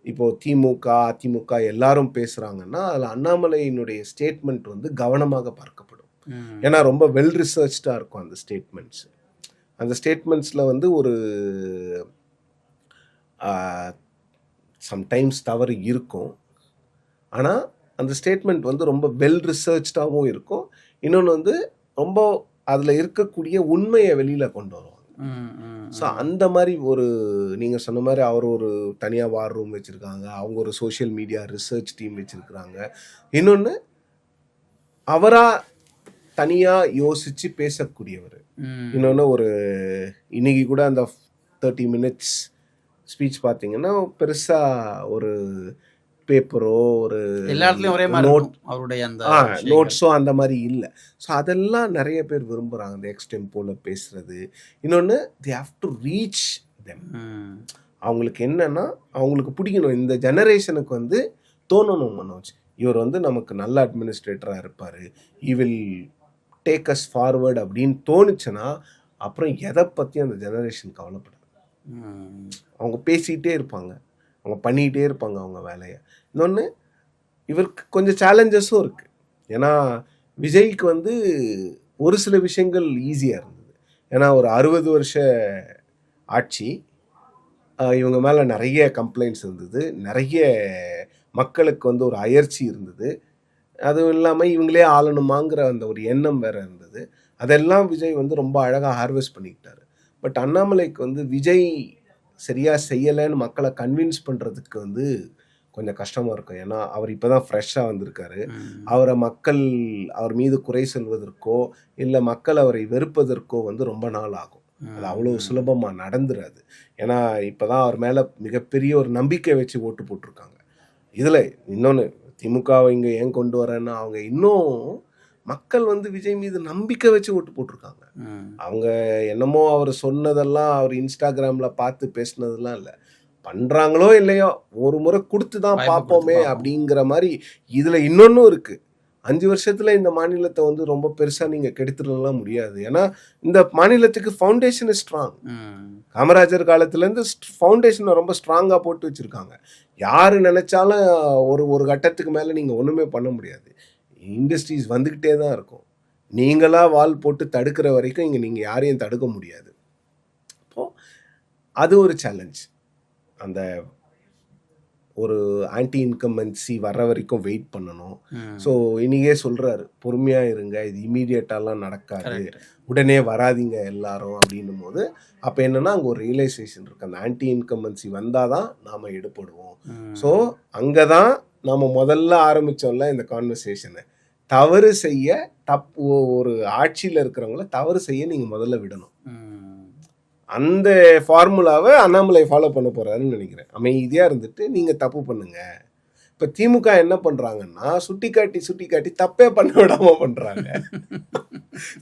இப்போது திமுக அதிமுக எல்லாரும் பேசுகிறாங்கன்னா அதில் அண்ணாமலையினுடைய ஸ்டேட்மெண்ட் வந்து கவனமாக பார்க்கப்படும். ஏன்னா ரொம்ப வெல் ரிசர்ச்டாக இருக்கும் அந்த ஸ்டேட்மெண்ட்ஸ். அந்த ஸ்டேட்மெண்ட்ஸில் வந்து ஒரு சம்டைம்ஸ் தவறு இருக்கும், ஆனால் அந்த ஸ்டேட்மெண்ட் வந்து ரொம்ப வெல் ரிசர்ச்டாகவும் இருக்கும். இன்னொன்று வந்து ரொம்ப அதில் இருக்கக்கூடிய உண்மையை வெளியில் கொண்டு வருவாங்க. ஸோ அந்த மாதிரி நீங்கள் சொன்ன மாதிரி அவர் ஒரு தனியாக வார் ரூம் வச்சுருக்காங்க, அவங்க ஒரு சோஷியல் மீடியா ரிசர்ச் டீம் வச்சுருக்குறாங்க. இன்னொன்று, அவராக தனியாக யோசித்து பேசக்கூடியவர். இன்னொன்று, இன்னைக்கு கூட அந்த 30 minutes ஸ்பீச் பார்த்தீங்கன்னா பெருசாக ஒரு பேப்பரோ ஒரு எல்லா இடத்துலயும் ஒரே மாதிரி நோட் இருக்கும் அவருடைய அந்த விஷயங்கள். நோட்ஸோ அந்த மாதிரி இல்லை. ஸோ அதெல்லாம் நிறைய பேர் விரும்புகிறாங்க, அந்த எக்ஸ்டெம்போல பேசுறது. இன்னொன்று, தி ஹாவ் டு ரீச் தெம். அவங்களுக்கு என்னன்னா, அவங்களுக்கு பிடிக்கணும், இந்த ஜெனரேஷனுக்கு வந்து தோணணும் மனோஜ், இவர் வந்து நமக்கு நல்ல அட்மினிஸ்ட்ரேட்டராக இருப்பார், he will take as forward அப்படின்னு தோணுச்சுன்னா அப்புறம் எதை பற்றியும் அந்த ஜெனரேஷன் கவலைப்படாது. அவங்க பேசிகிட்டே இருப்பாங்க, அவங்க பண்ணிக்கிட்டே இருப்பாங்க அவங்க வேலையை. இன்னொன்று, இவருக்கு கொஞ்சம் சேலஞ்சஸும் இருக்குது. ஏன்னா விஜய்க்கு வந்து ஒரு சில விஷயங்கள் ஈஸியாக இருந்தது. ஏன்னா ஒரு 60 வருஷ ஆட்சி, இவங்க மேலே நிறைய கம்ப்ளைண்ட்ஸ் இருந்தது, நிறைய மக்களுக்கு வந்து ஒரு அயற்சி இருந்தது, அதுவும் இல்லாமல் இவங்களே ஆளணுமாங்கிற அந்த ஒரு எண்ணம் வேறு இருந்தது. அதெல்லாம் விஜய் வந்து ரொம்ப அழகாக ஹார்வெஸ்ட் பண்ணிக்கிட்டாரு. பட் அண்ணாமலைக்கு வந்து விஜய் சரியாக செய்யலைன்னு மக்களை கன்வின்ஸ் பண்ணுறதுக்கு வந்து கொஞ்சம் கஷ்டமாக இருக்கும். ஏன்னா அவர் இப்போ தான் ஃப்ரெஷ்ஷாக வந்திருக்காரு. அவரை மக்கள் அவர் மீது குறை சொல்வதற்கோ இல்லை மக்கள் அவரை வெறுப்பதற்கோ வந்து ரொம்ப நாள் ஆகும். அது அவ்வளோ சுலபமாக நடந்துடாது. ஏன்னா இப்போ தான் அவர் மேலே மிகப்பெரிய ஒரு நம்பிக்கை வச்சு ஓட்டு போட்டிருக்காங்க. இதில் இன்னொன்று, திமுகவை இங்கே ஏன் கொண்டு வரேன்னா, அவங்க இன்னும் மக்கள் வந்து விஜய் மீது நம்பிக்கை வச்சு ஓட்டு போட்டிருக்காங்க. அவங்க என்னமோ அவர் சொன்னதெல்லாம் அவர் இன்ஸ்டாகிராமில் பார்த்து பேசினதெல்லாம் இல்லை, பண்ணுறாங்களோ இல்லையோ ஒரு முறை கொடுத்து தான் பார்ப்போமே அப்படிங்கிற மாதிரி. இதில் இன்னொன்றும் இருக்குது, 5 வருஷத்தில் இந்த மாநிலத்தை வந்து ரொம்ப பெருசாக நீங்கள் கெடுத்துடலாம் முடியாது. ஏன்னா இந்த மாநிலத்துக்கு ஃபவுண்டேஷன் இஸ் ஸ்ட்ராங். காமராஜர் காலத்துலேருந்து ஃபவுண்டேஷனை ரொம்ப ஸ்ட்ராங்காக போட்டு வச்சுருக்காங்க. யார் நினச்சாலும் ஒரு கட்டத்துக்கு மேலே நீங்கள் ஒன்றுமே பண்ண முடியாது. இண்டஸ்ட்ரீஸ் வந்துக்கிட்டே தான் இருக்கும். நீங்களாக வால் போட்டு தடுக்கிற வரைக்கும் இங்கே நீங்கள் யாரையும் தடுக்க முடியாது. அப்போது அது ஒரு சேலஞ்ச். அந்த ஒரு ஆன்டி இன்கம்பன்சி வர்ற வரைக்கும் வெயிட் பண்ணணும். ஸோ இன்றைக்கே சொல்கிறாரு, பொறுமையாக இருங்க, இது இமீடியட்டாலாம் நடக்காது, உடனே வராதிங்க எல்லாரும் அப்படின்னும் போது அப்போ என்னென்னா அங்கே ஒரு ரியலைசேஷன் இருக்குது, அந்த ஆன்டி இன்கம்பன்சி வந்தால் தான் நாம் எடுப்படுவோம். ஸோ அங்கே தான் நாம் முதல்ல ஆரம்பித்தோம்ல இந்த கான்வர்சேஷனை. தவறு செய்ய ஒரு ஆட்சியில் இருக்கிறவங்கள தவறு செய்ய நீங்கள் முதல்ல விடணும். அந்த ஃபார்முலாவை அண்ணாமலை ஃபாலோ பண்ண போகிறாருன்னு நினைக்கிறேன். அமைதியாக இருந்துட்டு நீங்கள் தப்பு பண்ணுங்க. இப்போ திமுக என்ன பண்ணுறாங்கன்னா, சுட்டி காட்டி தப்பே பண்ண விடாமல் பண்ணுறாங்க.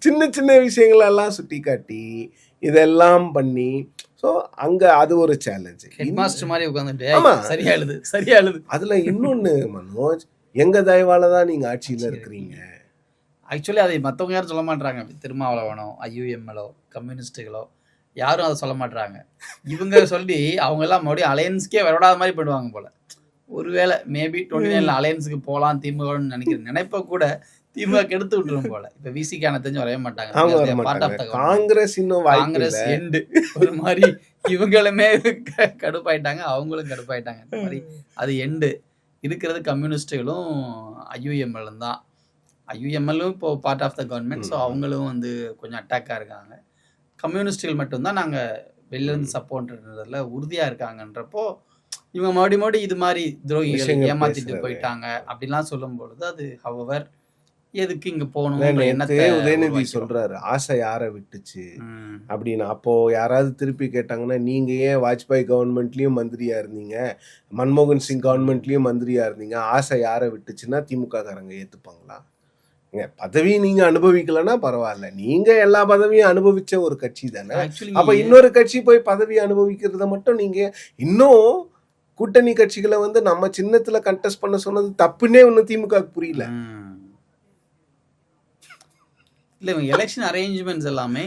சின்ன சின்ன விஷயங்களெல்லாம் சுட்டி காட்டி இதெல்லாம் பண்ணி, ஸோ அங்கே அது ஒரு சேலஞ்சு. சரியாளுது. அதில் இன்னொன்று மனோஜ், எங்கள் தயவால் தான் நீங்கள் ஆட்சியில் இருக்கிறீங்க. ஆக்சுவலி அதை மற்றவங்க யாரும் சொல்ல மாட்டாங்க. திருமாவளவனோ IUMLோ கம்யூனிஸ்ட்டுகளோ யாரும் அதை சொல்ல மாட்டாங்க. இவங்க சொல்லி அவங்க எல்லாம் மறுபடியும் அலையன்ஸ்க்கே வரவிடாத மாதிரி பண்ணுவாங்க போல. ஒருவேளை மேபி 29 அலையன்ஸுக்கு போகலாம் திமுகன்னு நினைக்கிற நினைப்ப கூட திமுக கெடுத்து விட்டுரும் போல. இப்ப விசிக்கான தெரிஞ்சு வரவே மாட்டாங்க. காங்கிரஸ் எண்டு ஒரு மாதிரி இவங்களுமே கடுப்பாயிட்டாங்க, அவங்களும் கடுப்பாயிட்டாங்க. இந்த மாதிரி அது எண்டு. இருக்கிறது கம்யூனிஸ்டுகளும் IUML தான். IUMLும் இப்போ part of the government. So அவங்களும் வந்து கொஞ்சம் அட்டாக்காக இருக்காங்க. கம்யூனிஸ்டுகள் மட்டும்தான் நாங்கள் வெளிலேருந்து சப்போர்ட்ன்றதுல உறுதியாக இருக்காங்கன்றப்போ இவங்க மறுபடியும் இது மாதிரி துரோகிகள் ஏமாத்திட்டு போயிட்டாங்க அப்படிலாம் சொல்லும் பொழுது அது ஹவவர் எதுக்கு இங்கே போகணும். உதயநிதி சொல்கிறாரு, ஆசை யாரை விட்டுச்சு அப்படின்னு. அப்போது யாராவது திருப்பி கேட்டாங்கன்னா, நீங்கள் ஏன் வாஜ்பாய் கவர்மெண்ட்லேயும் மந்திரியாக இருந்தீங்க, மன்மோகன் சிங் கவர்மெண்ட்லேயும் மந்திரியாக இருந்தீங்க, ஆசை யாரை விட்டுச்சுன்னா திமுக காரங்க ஏற்றுப்பாங்களா? பதவி நீங்க அனுபவிக்கலன்னா பரவாயில்ல, நீங்க எல்லா பதவியும் அனுபவிச்ச ஒரு கட்சி தானே. அப்ப இன்னொரு கட்சி போய் பதவி அனுபவிக்கிறத மட்டும் நீங்க இன்னும் கூட்டணி கட்சிகளை வந்து நம்ம சின்னத்துல கண்டெஸ்ட் பண்ண சொன்னது தப்புன்னே ஒண்ணு திமுக புரியல. இல்ல எலெக்ஷன் அரேஞ்ச்மெண்ட்ஸ் எல்லாமே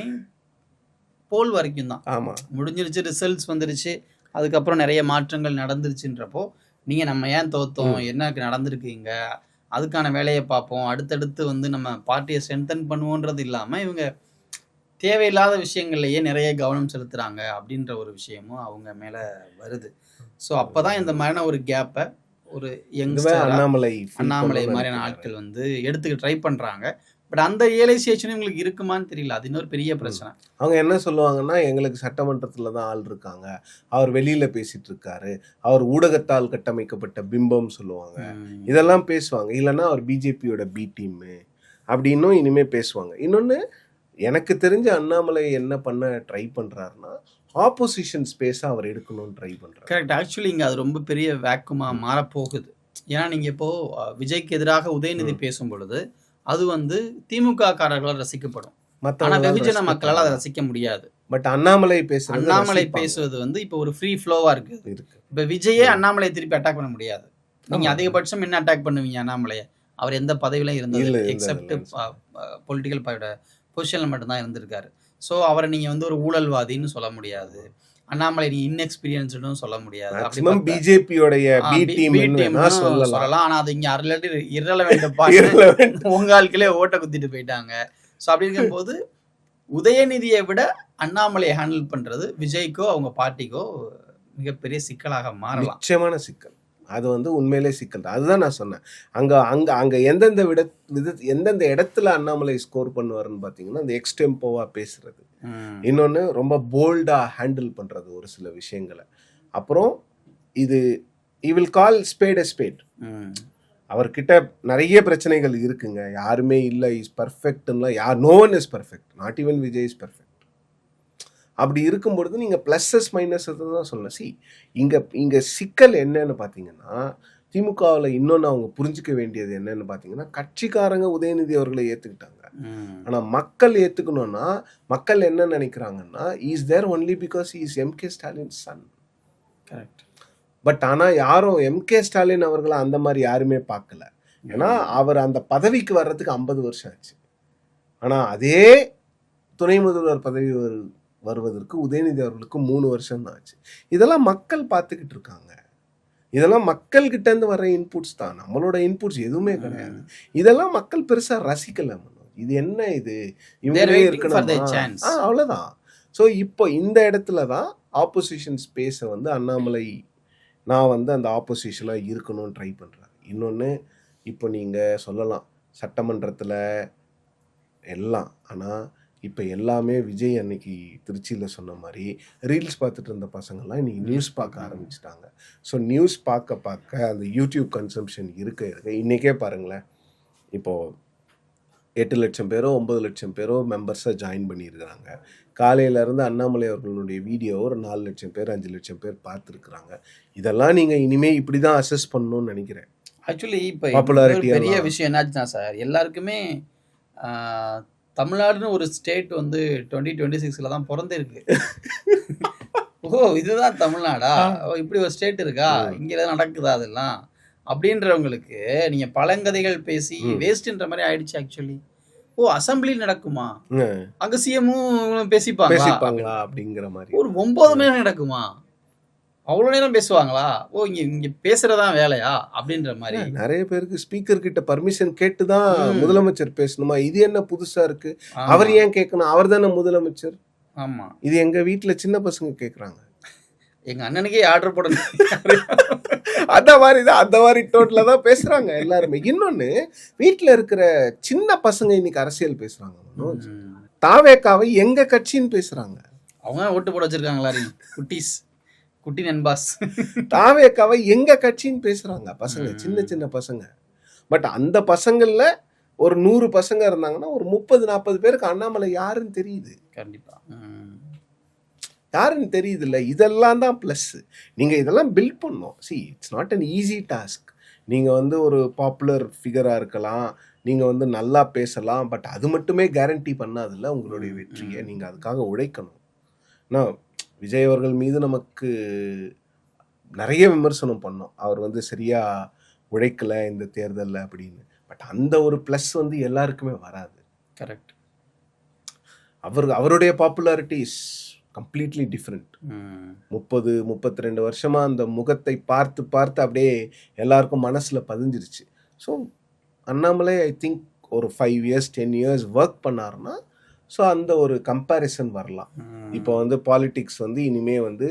போல் வரைக்கும் தான். ஆமா, முடிஞ்சிருச்சு, ரிசல்ட்ஸ் வந்துருச்சு, அதுக்கப்புறம் நிறைய மாற்றங்கள் நடந்துருச்சுன்றப்போ நீங்க நம்ம ஏன் தோத்தோம், என்ன நடந்திருக்கீங்க, அதுக்கான வேலையை பார்ப்போம், அடுத்தடுத்து வந்து நம்ம பார்ட்டியை ஸ்ட்ரென்தன் பண்ணுவோன்றது இல்லாமல் இவங்க தேவையில்லாத விஷயங்கள்லையே நிறைய கவனம் செலுத்துகிறாங்க அப்படின்ற ஒரு விஷயமும் அவங்க மேலே வருது. ஸோ அப்போ தான் இந்த மாதிரியான ஒரு கேப்பை ஒரு அண்ணாமலை மாதிரியான ஆட்கள் வந்து எடுத்துக்க ட்ரை பண்ணுறாங்க. பட் அந்த ரியலைசேஷன் இவங்களுக்கு இருக்குமான்னு தெரியல. அது இன்னொரு பெரிய பிரச்சனை. அவங்க என்ன சொல்லுவாங்கன்னா, எங்களுக்கு சட்டமன்றத்தில் தான் ஆள் இருக்காங்க, அவர் வெளியில் பேசிட்டு இருக்காரு, அவர் ஊடகத்தால் கட்டமைக்கப்பட்ட பிம்பம் சொல்லுவாங்க, இதெல்லாம் பேசுவாங்க. இல்லைன்னா அவர் பிஜேபியோட பி டீமு அப்படின்னும் இனிமேல் பேசுவாங்க. இன்னொன்று, எனக்கு தெரிஞ்ச அண்ணாமலை என்ன பண்ண ட்ரை பண்ணுறாருன்னா, ஆப்போசிஷன் ஸ்பேஸாக அவர் எடுக்கணும்னு ட்ரை பண்ணுறாரு. கரெக்ட். ஆக்சுவலி இங்கே அது ரொம்ப பெரிய வேக்குமாக மாறப்போகுது. ஏன்னா நீங்க இப்போ விஜய்க்கு எதிராக உதயநிதி பேசும் பொழுது அது வந்து திமுக காரர்களால் ரசிக்கப்படும். ஆனா வெகுஜன மக்களால் அதை ரசிக்க முடியாது. பட் அண்ணாமலை பேசுவது வந்து இப்போ ஒரு ஃப்ரீ ஃப்ளோவா இருக்கு. இப்ப விஜயே அண்ணாமலை திருப்பி அட்டாக் பண்ண முடியாது. நீங்க அதிகபட்சம் என்ன அட்டாக் பண்ணுவீங்க அண்ணாமலையை? அவர் எந்த பதவியில இருந்தது எக்ஸப்ட் பொலிட்டிக்கல் பொசிஷன்ல மட்டும்தான் இருந்திருக்காரு. ஸோ அவரை நீங்க வந்து ஒரு ஊழல்வாதின்னு சொல்ல முடியாது. அண்ணாமலை நீ இன்எக்ஸ்பீரியன்ஸ்டும் சொல்ல முடியாது. பிஜேபியோடைய சொல்லலாம். ஆனா அது இங்க இரலவெண்ட் உங்க ஆட்களே ஓட்ட குத்திட்டு போயிட்டாங்க. ஸோ அப்படி இருக்கும்போது உதயநிதியை விட அண்ணாமலையை ஹேண்டில் பண்றது விஜய்க்கோ அவங்க பார்ட்டிக்கோ மிகப்பெரிய சிக்கலாக மாறலாம். நிச்சயமான சிக்கல். அது வந்து உண்மையிலே சிக்கல் தான். அதுதான் நான் சொன்னேன். அங்க எந்தெந்த இடத்துல அண்ணாமலை ஸ்கோர் பண்ணுவாருன்னு பார்த்தீங்கன்னா, அந்த எக்ஸ்டெம்போவா பேசுறது, இன்னொன்று ரொம்ப போல்டா ஹேண்டில் பண்றது ஒரு சில விஷயங்களை. அப்புறம் இது will call spade a spade. அவர்கிட்ட நிறைய பிரச்சனைகள் இருக்குங்க. யாருமே இல்லை இஸ் பர்ஃபெக்ட்னா no one is perfect, not even Vijay is perfect. அப்படி இருக்கும்பொழுது நீங்கள் ப்ளஸ்ஸஸ் மைனஸ் தான் சொல்லணும். இங்கே சிக்கல் என்னன்னு பார்த்தீங்கன்னா, திமுகவில் இன்னொன்று அவங்க புரிஞ்சிக்க வேண்டியது என்னன்னு பார்த்தீங்கன்னா, கட்சிக்காரங்க உதயநிதி அவர்களை ஏற்றுக்கிட்டாங்க. ஆனால் மக்கள் ஏற்றுக்கணும்னா மக்கள் என்ன நினைக்கிறாங்கன்னா, is there only because is MK Stalin son. Correct. But ஆனால் யாரும் எம்கே ஸ்டாலின் அவர்களை அந்த மாதிரி யாருமே பார்க்கல. ஏன்னா அவர் அந்த பதவிக்கு வர்றதுக்கு 50 வருஷம் ஆச்சு. ஆனால் அதே துணை முதல்வர் பதவி வருவதற்கு உதயநிதி அவர்களுக்கு 3 வருஷம் தான் ஆச்சு. இதெல்லாம் மக்கள் பார்த்துக்கிட்டு இருக்காங்க. இதெல்லாம் மக்கள்கிட்ட இருந்து வர இன்புட்ஸ் தான், நம்மளோட இன்புட்ஸ் எதுவுமே கிடையாது. இதெல்லாம் மக்கள் பெருசா ரசிக்கல. இது என்ன இது இவங்களே இருக்கணும், அவ்வளவுதான். ஸோ இப்போ இந்த இடத்துல தான் ஆப்போசிஷன் ஸ்பேஸை வந்து அண்ணாமலை நான் வந்து அந்த ஆப்போசிஷனாக இருக்கணும்னு ட்ரை பண்ணுறேன். இன்னொன்று இப்போ நீங்கள் சொல்லலாம் சட்டமன்றத்தில் எல்லாம், ஆனால் இப்போ எல்லாமே விஜய் அன்னைக்கு திருச்சியில் சொன்ன மாதிரி ரீல்ஸ் பார்த்துட்டு இருந்த பசங்கள்லாம் இன்றைக்கி நியூஸ் பார்க்க ஆரம்பிச்சிட்டாங்க. ஸோ நியூஸ் பார்க்க அந்த யூடியூப் கன்சம்ஷன் இருக்க இன்றைக்கே பாருங்களேன், இப்போது 8 லட்சம் பேரோ 9 லட்சம் பேரோ மெம்பர்ஸாக ஜாயின் பண்ணியிருக்கிறாங்க. காலையிலேருந்து அண்ணாமலை அவர்களுடைய வீடியோ ஒரு 4 லட்சம் பேர் 5 லட்சம் பேர் பார்த்துருக்குறாங்க. இதெல்லாம் நீங்கள் இனிமேல் இப்படி தான் அசஸ் பண்ணணும்னு நினைக்கிறேன். ஆக்சுவலி இப்போ பாப்புலாரிட்டி பெரிய விஷயம் என்னாச்சுன்னா சார், எல்லாருக்குமே தமிழ்நாடுன்னு ஒரு ஸ்டேட் வந்து 2026 தான் பிறந்திருக்கு. ஓ இதுதான் தமிழ்நாடா, இப்படி ஒரு ஸ்டேட் இருக்கா, இங்கே தான் நடக்குதா அதெல்லாம் அப்படின்றவங்களுக்கு நீங்கள் பழங்கதைகள் பேசி வேஸ்ட்ன்ற மாதிரி ஆயிடுச்சு. ஆக்சுவலி ஓ அசம்பிளி நடக்குமா, அங்க சிஎம்மும் பேசிப்பாங்களா அப்படிங்கிற மாதிரி ஒரு 9 மணி நேரம் நடக்குமா, அவ்வளோ நேரம் பேசுவாங்களா, ஓ இங்க பேசுறதா வேலையா அப்படின்ற மாதிரி. நிறைய பேருக்கு ஸ்பீக்கர் கிட்ட பர்மிஷன் கேட்டு தான் முதலமைச்சர் பேசணுமா, இது என்ன புதுசா இருக்கு, அவர் ஏன் கேட்கணும், அவர் தானே முதலமைச்சர். ஆமா, இது எங்க வீட்டுல சின்ன பசங்க கேக்குறாங்க, எங்க அண்ணனுக்கே ஆர்டர் போடணும் அந்த மாதிரி டோட்டலா தான் பேசுறாங்க எல்லாருமே. இன்னொன்னு வீட்டுல இருக்கிற சின்ன பசங்க இன்னைக்கு அரசியல் பேசுறாங்க. தாவேக்காவை எங்க கட்சின்னு பேசுறாங்க. அவங்க ஓட்டு போட வச்சிருக்காங்களா குட்டி நண்பாஸ். தாவேக்காவை எங்க கட்சின்னு பேசுறாங்க பசங்க, சின்ன பசங்க. பட் அந்த பசங்கள்ல ஒரு 100 பசங்க இருந்தாங்கன்னா ஒரு 30-40 பேருக்கு அண்ணாமலை யாருன்னு தெரியுது. கண்டிப்பா யாருன்னு தெரியுது இல்லை. இதெல்லாம் தான் ப்ளஸ். நீங்கள் இதெல்லாம் பில்ட் பண்ணணும். It's not an easy task. நீங்கள் வந்து ஒரு பாப்புலர் ஃபிகராக இருக்கலாம், நீங்கள் வந்து நல்லா பேசலாம், பட் அது மட்டுமே கேரண்டி பண்ணாதில்ல உங்களுடைய வெற்றியை. நீங்கள் அதுக்காக உழைக்கணும். நான் விஜய் அவர்கள் மீது நமக்கு நிறைய விமர்சனம் பண்ணோம், அவர் வந்து சரியாக உழைக்கலை இந்த தேர்தலில் அப்படின்னு. பட் அந்த ஒரு ப்ளஸ் வந்து எல்லாருக்குமே வராது. கரெக்ட். அவருடைய பாப்புலாரிட்டி இஸ் கம்ப்ளீட்லி டிஃப்ரெண்ட். 30-32 வருஷமா அந்த முகத்தை பார்த்து அப்படியே எல்லாருக்கும் மனசுல பதிஞ்சிருச்சு. ஸோ அண்ணாமலை ஐ திங்க் ஒரு 5 years 10 years ஒர்க் பண்ணாருன்னா ஸோ அந்த ஒரு கம்பேரிசன் வரலாம். இப்போ வந்து பாலிடிக்ஸ் வந்து இனிமே வந்து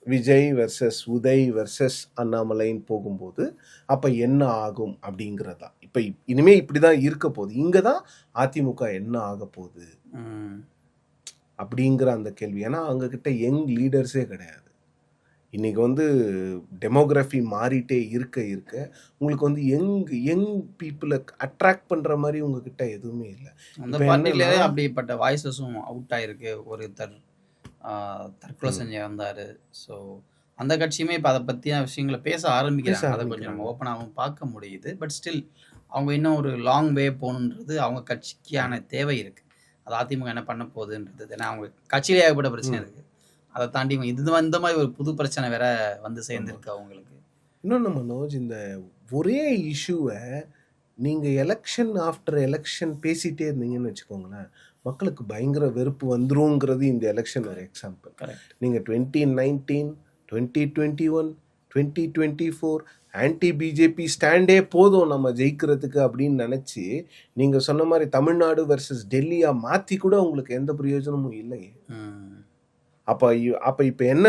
விஜய் வெர்சஸ் உதய் வெர்சஸ் அண்ணாமலைன்னு போகும்போது அப்போ என்ன ஆகும் அப்படிங்கிறதா. இப்போ இனிமே இப்படி தான் இருக்க போகுது. இங்கே தான் அதிமுக என்ன ஆக போகுது அப்படிங்கிற அந்த கேள்வி. ஏன்னா அவங்கக்கிட்ட யங் லீடர்ஸே கிடையாது. இன்றைக்கி வந்து டெமோகிராஃபி மாறிட்டே இருக்க உங்களுக்கு வந்து யங் பீப்புளை அட்ராக்ட் பண்ணுற மாதிரி உங்ககிட்ட எதுவுமே இல்லை. அந்த பார்ட்டிலே அப்படிப்பட்ட வாய்ஸஸும் அவுட் ஆகிருக்கு. ஒருத்தர் தற்கொலை செஞ்சு வந்தார். ஸோ அந்த கட்சியுமே இப்போ அதை பற்றின விஷயங்களை பேச ஆரம்பிக்கிறாங்க. அதை கொஞ்சம் நம்ம ஆரம்பிக்கிறாங்க. ஓப்பனாகவும் பார்க்க முடியுது. பட் ஸ்டில் அவங்க இன்னும் ஒரு லாங் வே போகணுன்றது அவங்க கட்சிக்கான தேவை இருக்குது. அது அதிமுக என்ன பண்ண போகுதுன்றது, ஏன்னா அவங்க கட்சியிலே ஏகப்பட்ட பிரச்சனை இருக்குது. அதை தாண்டி இவங்க இந்த மாதிரி ஒரு புது பிரச்சனை வேற வந்து சேர்ந்துருக்கு அவங்களுக்கு. இன்னொன்று மனோஜ், இந்த ஒரே இஷ்யூவை நீங்கள் எலெக்ஷன் ஆஃப்டர் எலெக்ஷன் பேசிகிட்டே இருந்தீங்கன்னு வச்சுக்கோங்களேன், மக்களுக்கு பயங்கர வெறுப்பு வந்துருங்கிறது இந்த எலெக்ஷன் ஒரு எக்ஸாம்பிள். கரெக்ட். நீங்கள் 2019, 2021, 2024 ஆன்டி பிஜேபி ஸ்டாண்டே போதும் நம்ம ஜெயிக்கிறதுக்கு அப்படின்னு நினச்சி நீங்கள் சொன்ன மாதிரி தமிழ்நாடு வெர்சஸ் டெல்லியாக மாற்றி கூட உங்களுக்கு எந்த பிரயோஜனமும் இல்லையே. அப்போ இப்போ என்ன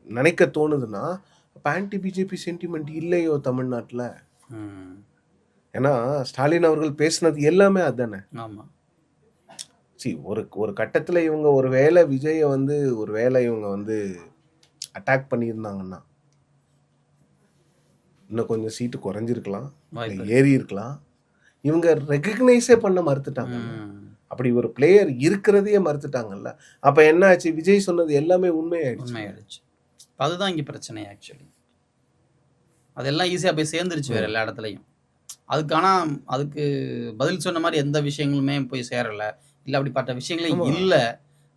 நினைக்க தோணுதுன்னா, அப்போ ஆன்டி பிஜேபி சென்டிமெண்ட் இல்லையோ தமிழ்நாட்டில். ஏன்னா ஸ்டாலின் அவர்கள் பேசினது எல்லாமே அதுதானே. ஆமாம். ஒரு கட்டத்தில் இவங்க ஒரு வேளை விஜயை வந்து இவங்க வந்து அட்டாக் பண்ணியிருந்தாங்கன்னா இன்னும் கொஞ்சம் சீட்டு குறைஞ்சிருக்கலாம், ஏறி இருக்கலாம். இவங்க ரெகக்னைஸே பண்ண மறுத்துட்டாங்க. அப்படி ஒரு பிளேயர் இருக்கிறதையே மறுத்துட்டாங்கல்ல. அப்போ என்ன ஆச்சு? விஜய் சொன்னது எல்லாமே உண்மையாயிடுச்சு. அதுதான் இங்கே பிரச்சனை. ஆக்சுவலி அதெல்லாம் ஈஸியாக போய் சேர்ந்துருச்சு வேறு எல்லா இடத்துலையும். அதுக்கு பதில் சொன்ன மாதிரி எந்த விஷயங்களுமே போய் சேரலை, இல்லை அப்படிப்பட்ட விஷயங்களே இல்லை.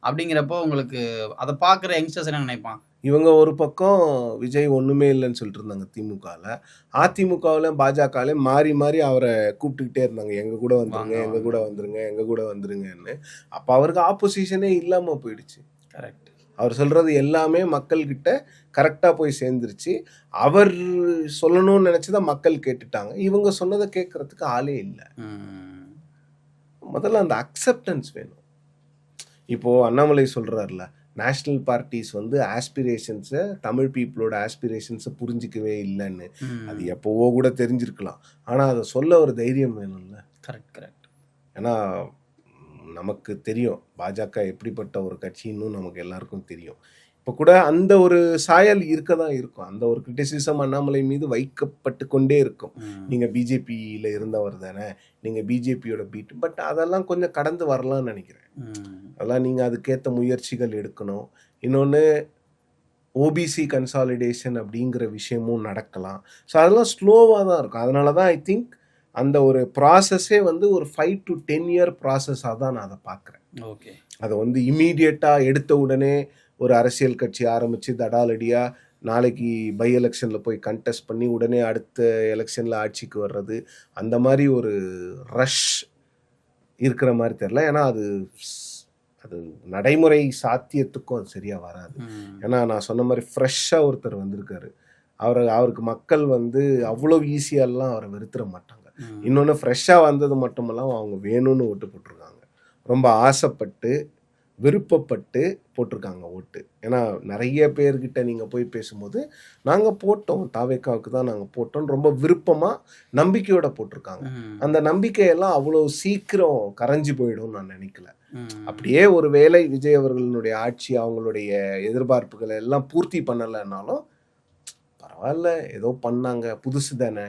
அப்படிங்கிறப்போ உங்களுக்கு அதை பார்க்குற யங்ஸ்டர்ஸ் என்ன நினைப்பான்? இவங்க ஒரு பக்கம் விஜய் ஒன்றுமே இல்லைன்னு சொல்லிட்டு இருந்தாங்க திமுகவில், அதிமுகவில் பாஜகவில் மாறி மாறி அவரை கூப்பிட்டுக்கிட்டே இருந்தாங்க, எங்கள் கூட வந்துருங்க, எங்கள் கூட வந்துருங்க, எங்கள் கூட வந்துருங்கன்னு. அப்போ அவருக்கு ஆப்போசிஷனே இல்லாமல் போயிடுச்சு. கரெக்ட். அவர் சொல்கிறது எல்லாமே மக்கள்கிட்ட கரெக்டாக போய் சேர்ந்துருச்சு. அவர் சொல்லணும்னு நினச்சதான் மக்கள் கேட்டுட்டாங்க. இவங்க சொன்னதை கேட்குறதுக்கு ஆளே இல்லை. முதல்ல அந்த அக்செப்டன்ஸ் வேணும். இப்போது அண்ணாமலை சொல்கிறார்ல, நேஷ்னல் பார்ட்டிஸ் வந்து ஆஸ்பிரேஷன்ஸை, தமிழ் பீப்புளோட ஆஸ்பிரேஷன்ஸை புரிஞ்சிக்கவே இல்லைன்னு. அது எப்போவோ கூட தெரிஞ்சிருக்கலாம், ஆனால் அதை சொல்ல ஒரு தைரியம் வேணும்ல. கரெக்ட். ஏன்னா நமக்கு தெரியும் பாஜக எப்படிப்பட்ட ஒரு கட்சின்னு நமக்கு எல்லாருக்கும் தெரியும். இப்போ கூட அந்த ஒரு சாயல் இருக்க தான் இருக்கும். அந்த ஒரு கிரிட்டிசிசம் அண்ணாமலை மீது வைக்கப்பட்டு கொண்டே இருக்கும். நீங்கள் பிஜேபியில் இருந்தவர் தானே, நீங்கள் பிஜேபியோட பீட். பட் அதெல்லாம் கொஞ்சம் கடந்து வரலாம்னு நினைக்கிறேன். அதெல்லாம் நீங்கள் அதுக்கேற்ற முயற்சிகள் எடுக்கணும். இன்னொன்று, ஓபிசி கன்சாலிடேஷன் அப்படிங்கிற விஷயமும் நடக்கலாம். ஸோ அதெல்லாம் ஸ்லோவாக தான் இருக்கும். அதனால தான் ஐ திங்க் அந்த ஒரு ப்ராசஸே வந்து ஒரு 5 to 10 year ப்ராசஸாக தான் நான் அதை பார்க்குறேன். ஓகே. அதை வந்து இமீடியட்டாக எடுத்த உடனே ஒரு அரசியல் கட்சி ஆரம்பித்து தடாலடியாக நாளைக்கு பை எலெக்ஷனில் போய் கண்டெஸ்ட் பண்ணி உடனே அடுத்த எலெக்ஷனில் ஆட்சிக்கு வர்றது, அந்த மாதிரி ஒரு ரஷ் இருக்கிற மாதிரி தெரில. ஏன்னா அது நடைமுறை சாத்தியத்துக்கும் அது சரியாக வராது. ஏன்னா நான் சொன்ன மாதிரி ஃப்ரெஷ்ஷாக ஒருத்தர் வந்திருக்காரு. அவருக்கு மக்கள் வந்து அவ்வளோ ஈஸியாலாம் அவரை வெறுத்துற மாட்டாங்க. இன்னொன்று, ஃப்ரெஷ்ஷாக வந்தது மட்டுமெல்லாம் அவங்க வேணும்னு ஓட்டு போட்டிருக்காங்க. ரொம்ப ஆசைப்பட்டு விருப்பப்பட்டு போட்டிருக்காங்க ஓட்டு. ஏன்னா நிறைய பேர்கிட்ட நீங்கள் போய் பேசும்போது நாங்கள் போட்டோம், தாவேக்காவுக்கு தான் நாங்கள் போட்டோம்னு ரொம்ப விருப்பமாக நம்பிக்கையோட போட்டிருக்காங்க. அந்த நம்பிக்கையெல்லாம் அவ்வளோ சீக்கிரம் கரைஞ்சி போயிடும்னு நான் நினைக்கல. அப்படியே ஒரு வேளை விஜய் அவர்களுடைய ஆட்சி அவங்களுடைய எதிர்பார்ப்புகளை எல்லாம் பூர்த்தி பண்ணலைன்னாலும் பரவாயில்ல, ஏதோ பண்ணாங்க, புதுசு தானே,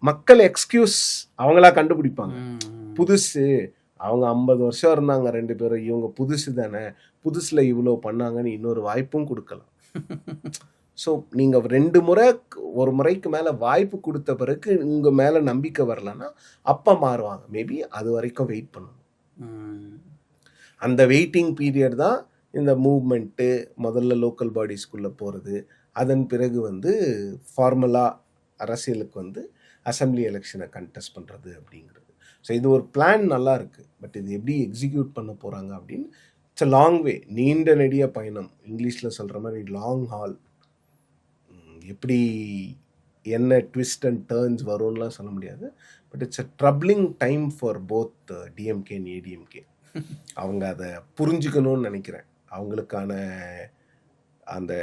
மக்கள் எக்ஸ்கியூஸ் அவங்களா கண்டுபிடிப்பாங்க. புதுசு, அவங்க 50 வருஷம் இருந்தாங்க 2 பேரும், இவங்க புதுசு தானே, புதுசில் இவ்வளோ பண்ணாங்கன்னு இன்னொரு வாய்ப்பும் கொடுக்கலாம். ஸோ நீங்கள் 2 முறை, ஒரு முறைக்கு மேலே வாய்ப்பு கொடுத்த பிறகு உங்கள் மேலே நம்பிக்கை வரலன்னா அப்போ மாறுவாங்க. மேபி அது வரைக்கும் வெயிட் பண்ணணும். அந்த வெயிட்டிங் பீரியட் தான் இந்த மூவ்மெண்ட்டு, முதல்ல லோக்கல் பாடிஸ்குள்ளே போகிறது, அதன் பிறகு வந்து ஃபார்மலாக அரசியலுக்கு வந்து அசம்பிளி எலெக்ஷனை கண்டெஸ்ட் பண்ணுறது அப்படிங்கிறது. ஸோ இது ஒரு பிளான் நல்லா இருக்குது. பட் இது எப்படி எக்ஸிக்யூட் பண்ண போகிறாங்க அப்படின்னு இட்ஸ் அ லாங் வே, நீண்ட நெடிய பயணம். இங்கிலீஷில் சொல்கிற மாதிரி லாங் ஹால். எப்படி என்ன ட்விஸ்ட் அண்ட் டர்ன்ஸ் வரும்லாம் சொல்ல முடியாது. But it's a troubling time for both DMK and ADMK. அவங்க அதை புரிஞ்சுக்கணும்னு நினைக்கிறேன். அவங்களுக்கான அந்த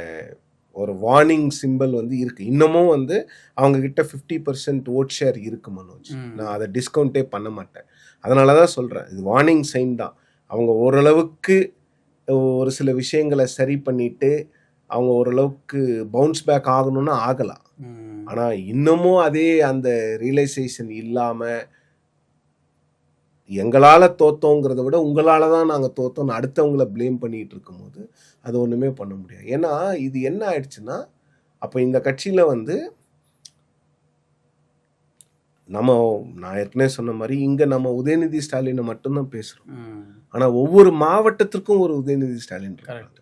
ஒரு வார்னிங் சிம்பிள் வந்து இருக்குது. இன்னமும் வந்து அவங்கக்கிட்ட 50% ஓட் ஷேர் இருக்குது மனோஜ். நான் அதை டிஸ்கவுண்ட்டே பண்ண மாட்டேன். அதனால தான் சொல்கிறேன், இது வார்னிங் சைன் தான். அவங்க ஓரளவுக்கு ஒரு சில விஷயங்களை சரி பண்ணிவிட்டு அவங்க ஓரளவுக்கு பவுன்ஸ் பேக் ஆகணும்னா ஆகலாம். ஆனால் இன்னமும் அதே அந்த ரியலைசேஷன் இல்லாமல் எங்களால் தோத்தோங்கிறத விட உங்களால் தான் நாங்கள் தோத்தோம்னு அடுத்தவங்கள ப்ளேம் பண்ணிகிட்டு இருக்கும்போது அது ஒன்றுமே பண்ண முடியாது. ஏன்னா இது என்ன ஆயிடுச்சுன்னா, அப்போ இந்த கட்சியில் வந்து நான் ஏற்கனவே சொன்ன மாதிரி இங்கே நம்ம உதயநிதி ஸ்டாலினை மட்டும்தான் பேசுகிறோம். ஆனால் ஒவ்வொரு மாவட்டத்திற்கும் ஒரு உதயநிதி ஸ்டாலின் இருக்காங்க.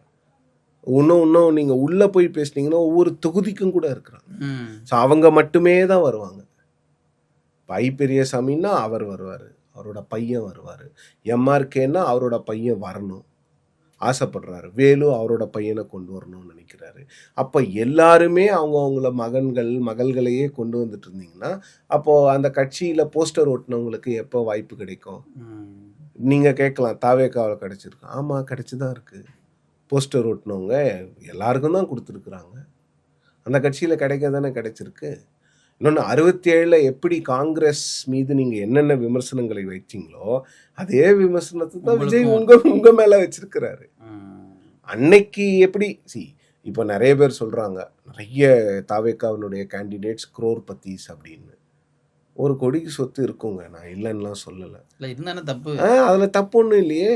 இன்னும் நீங்கள் உள்ளே போய் பேசுனீங்கன்னா ஒவ்வொரு தொகுதிக்கும் கூட இருக்கிறாங்க. ஸோ அவங்க மட்டுமே தான் வருவாங்க. ஐ பெரியசாமின்னா அவர் வருவார், அவரோட பையன் வருவார். எம்ஆர்கேன்னா அவரோட பையன் வரணும் ஆசைப்படுறாரு. வேலு அவரோட பையனை கொண்டு வரணும்னு நினைக்கிறாரு. அப்போ எல்லாருமே அவங்கள மகள்களையே கொண்டு வந்துட்டு இருந்தீங்கன்னா அப்போது அந்த கட்சியில் போஸ்டர் ஓட்டினவங்களுக்கு எப்போ வாய்ப்பு கிடைக்கும்? நீங்கள் கேட்கலாம், தாவேக்காவில் கிடச்சிருக்கு. ஆமாம், கிடச்சி தான் இருக்குது. போஸ்டர் ஓட்டினவங்க எல்லாருக்கும் தான் கொடுத்துருக்குறாங்க. அந்த கட்சியில் கிடைக்க தானே கிடைச்சிருக்கு. இன்னொன்று 67 எப்படி காங்கிரஸ் மீது நீங்கள் என்னென்ன விமர்சனங்களை வைச்சிங்களோ அதே விமர்சனத்தை தான் விஜய் உங்கள் மேலே வச்சிருக்கிறாரு. அன்னைக்கு எப்படி இப்போ நிறைய பேர் சொல்கிறாங்க, நிறைய தாவேக்காவினுடைய கேண்டிடேட்ஸ் crorepathies அப்படின்னு. ஒரு கொடிக்கு சொத்து இருக்குங்க, நான் இல்லைன்னுலாம் சொல்லலை. தப்பு அதில் தப்பு ஒன்றும் இல்லையே,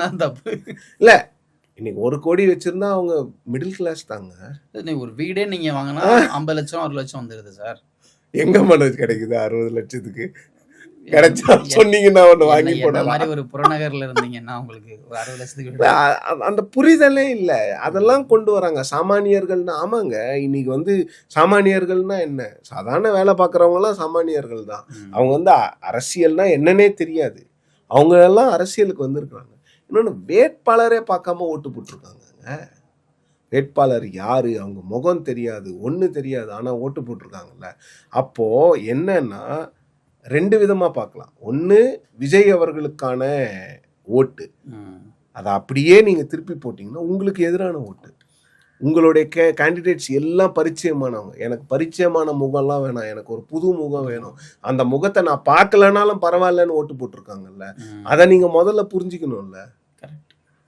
தான் தப்பு இல்லை. இன்னைக்கு 1 கோடி வச்சிருந்தா அவங்க மிடில் கிளாஸ் தாங்க. ஒரு வீடே நீங்க வாங்கினா 50 லட்சம் 1 லட்சம் வந்துருது சார். எங்க மனோஜ் கிடைக்குது 60 லட்சத்துக்கு? கிடைச்சா சொன்னீங்கன்னா ஒன்று வாங்கி போடலாம். ஒரு புறநகர்ல இருந்தீங்கன்னா உங்களுக்கு 60 லட்சத்துக்கு அந்த புரிதலே இல்லை. அதெல்லாம் கொண்டு வராங்க சாமானியர்கள்னா. ஆமாங்க, இன்னைக்கு வந்து சாமானியர்கள்னா என்ன, சாதாரண வேலை பார்க்குறவங்கலாம் சாமானியர்கள் தான். அவங்க வந்து அரசியல்னா என்னன்னே தெரியாது. அவங்க எல்லாம் அரசியலுக்கு வந்திருக்காங்க. இன்னொன்று, வேட்பாளரே பார்க்காம ஓட்டு போட்டிருக்காங்க. வேட்பாளர் யாரு, அவங்க முகம் தெரியாது, ஒன்று தெரியாது, ஆனால் ஓட்டு போட்டிருக்காங்கல்ல. அப்போது என்னன்னா 2 விதமாக பார்க்கலாம். ஒன்று, விஜய் அவர்களுக்கான ஓட்டு, அதை அப்படியே நீங்கள் திருப்பி போட்டிங்கன்னா உங்களுக்கு எதிரான ஓட்டு. உங்களுடைய கேண்டிடேட்ஸ் எல்லாம் பரிச்சயமானவங்க. எனக்கு பரிச்சயமான முகம்லாம் வேணாம், எனக்கு ஒரு புது முகம் வேணும், அந்த முகத்தை நான் பார்க்கலனாலும் பரவாயில்லன்னு ஓட்டு போட்டிருக்காங்கல்ல. அதை நீங்கள் முதல்ல புரிஞ்சுக்கணும்ல.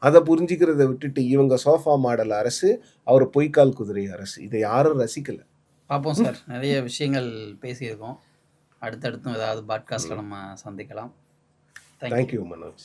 அதை புரிஞ்சுக்கிறத விட்டுட்டு இவங்க சோஃபா மாடல் அரசு, அவர் பொய்க்கால் குதிரை அரசு, இதை யாரும் ரசிக்கலை. பார்ப்போம் சார், நிறைய விஷயங்கள் பேசியிருக்கோம். அடுத்தடுத்தும் ஏதாவது பாட்காஸ்ட்டில் நம்ம சந்திக்கலாம். தேங்க்யூ மனோஜ்.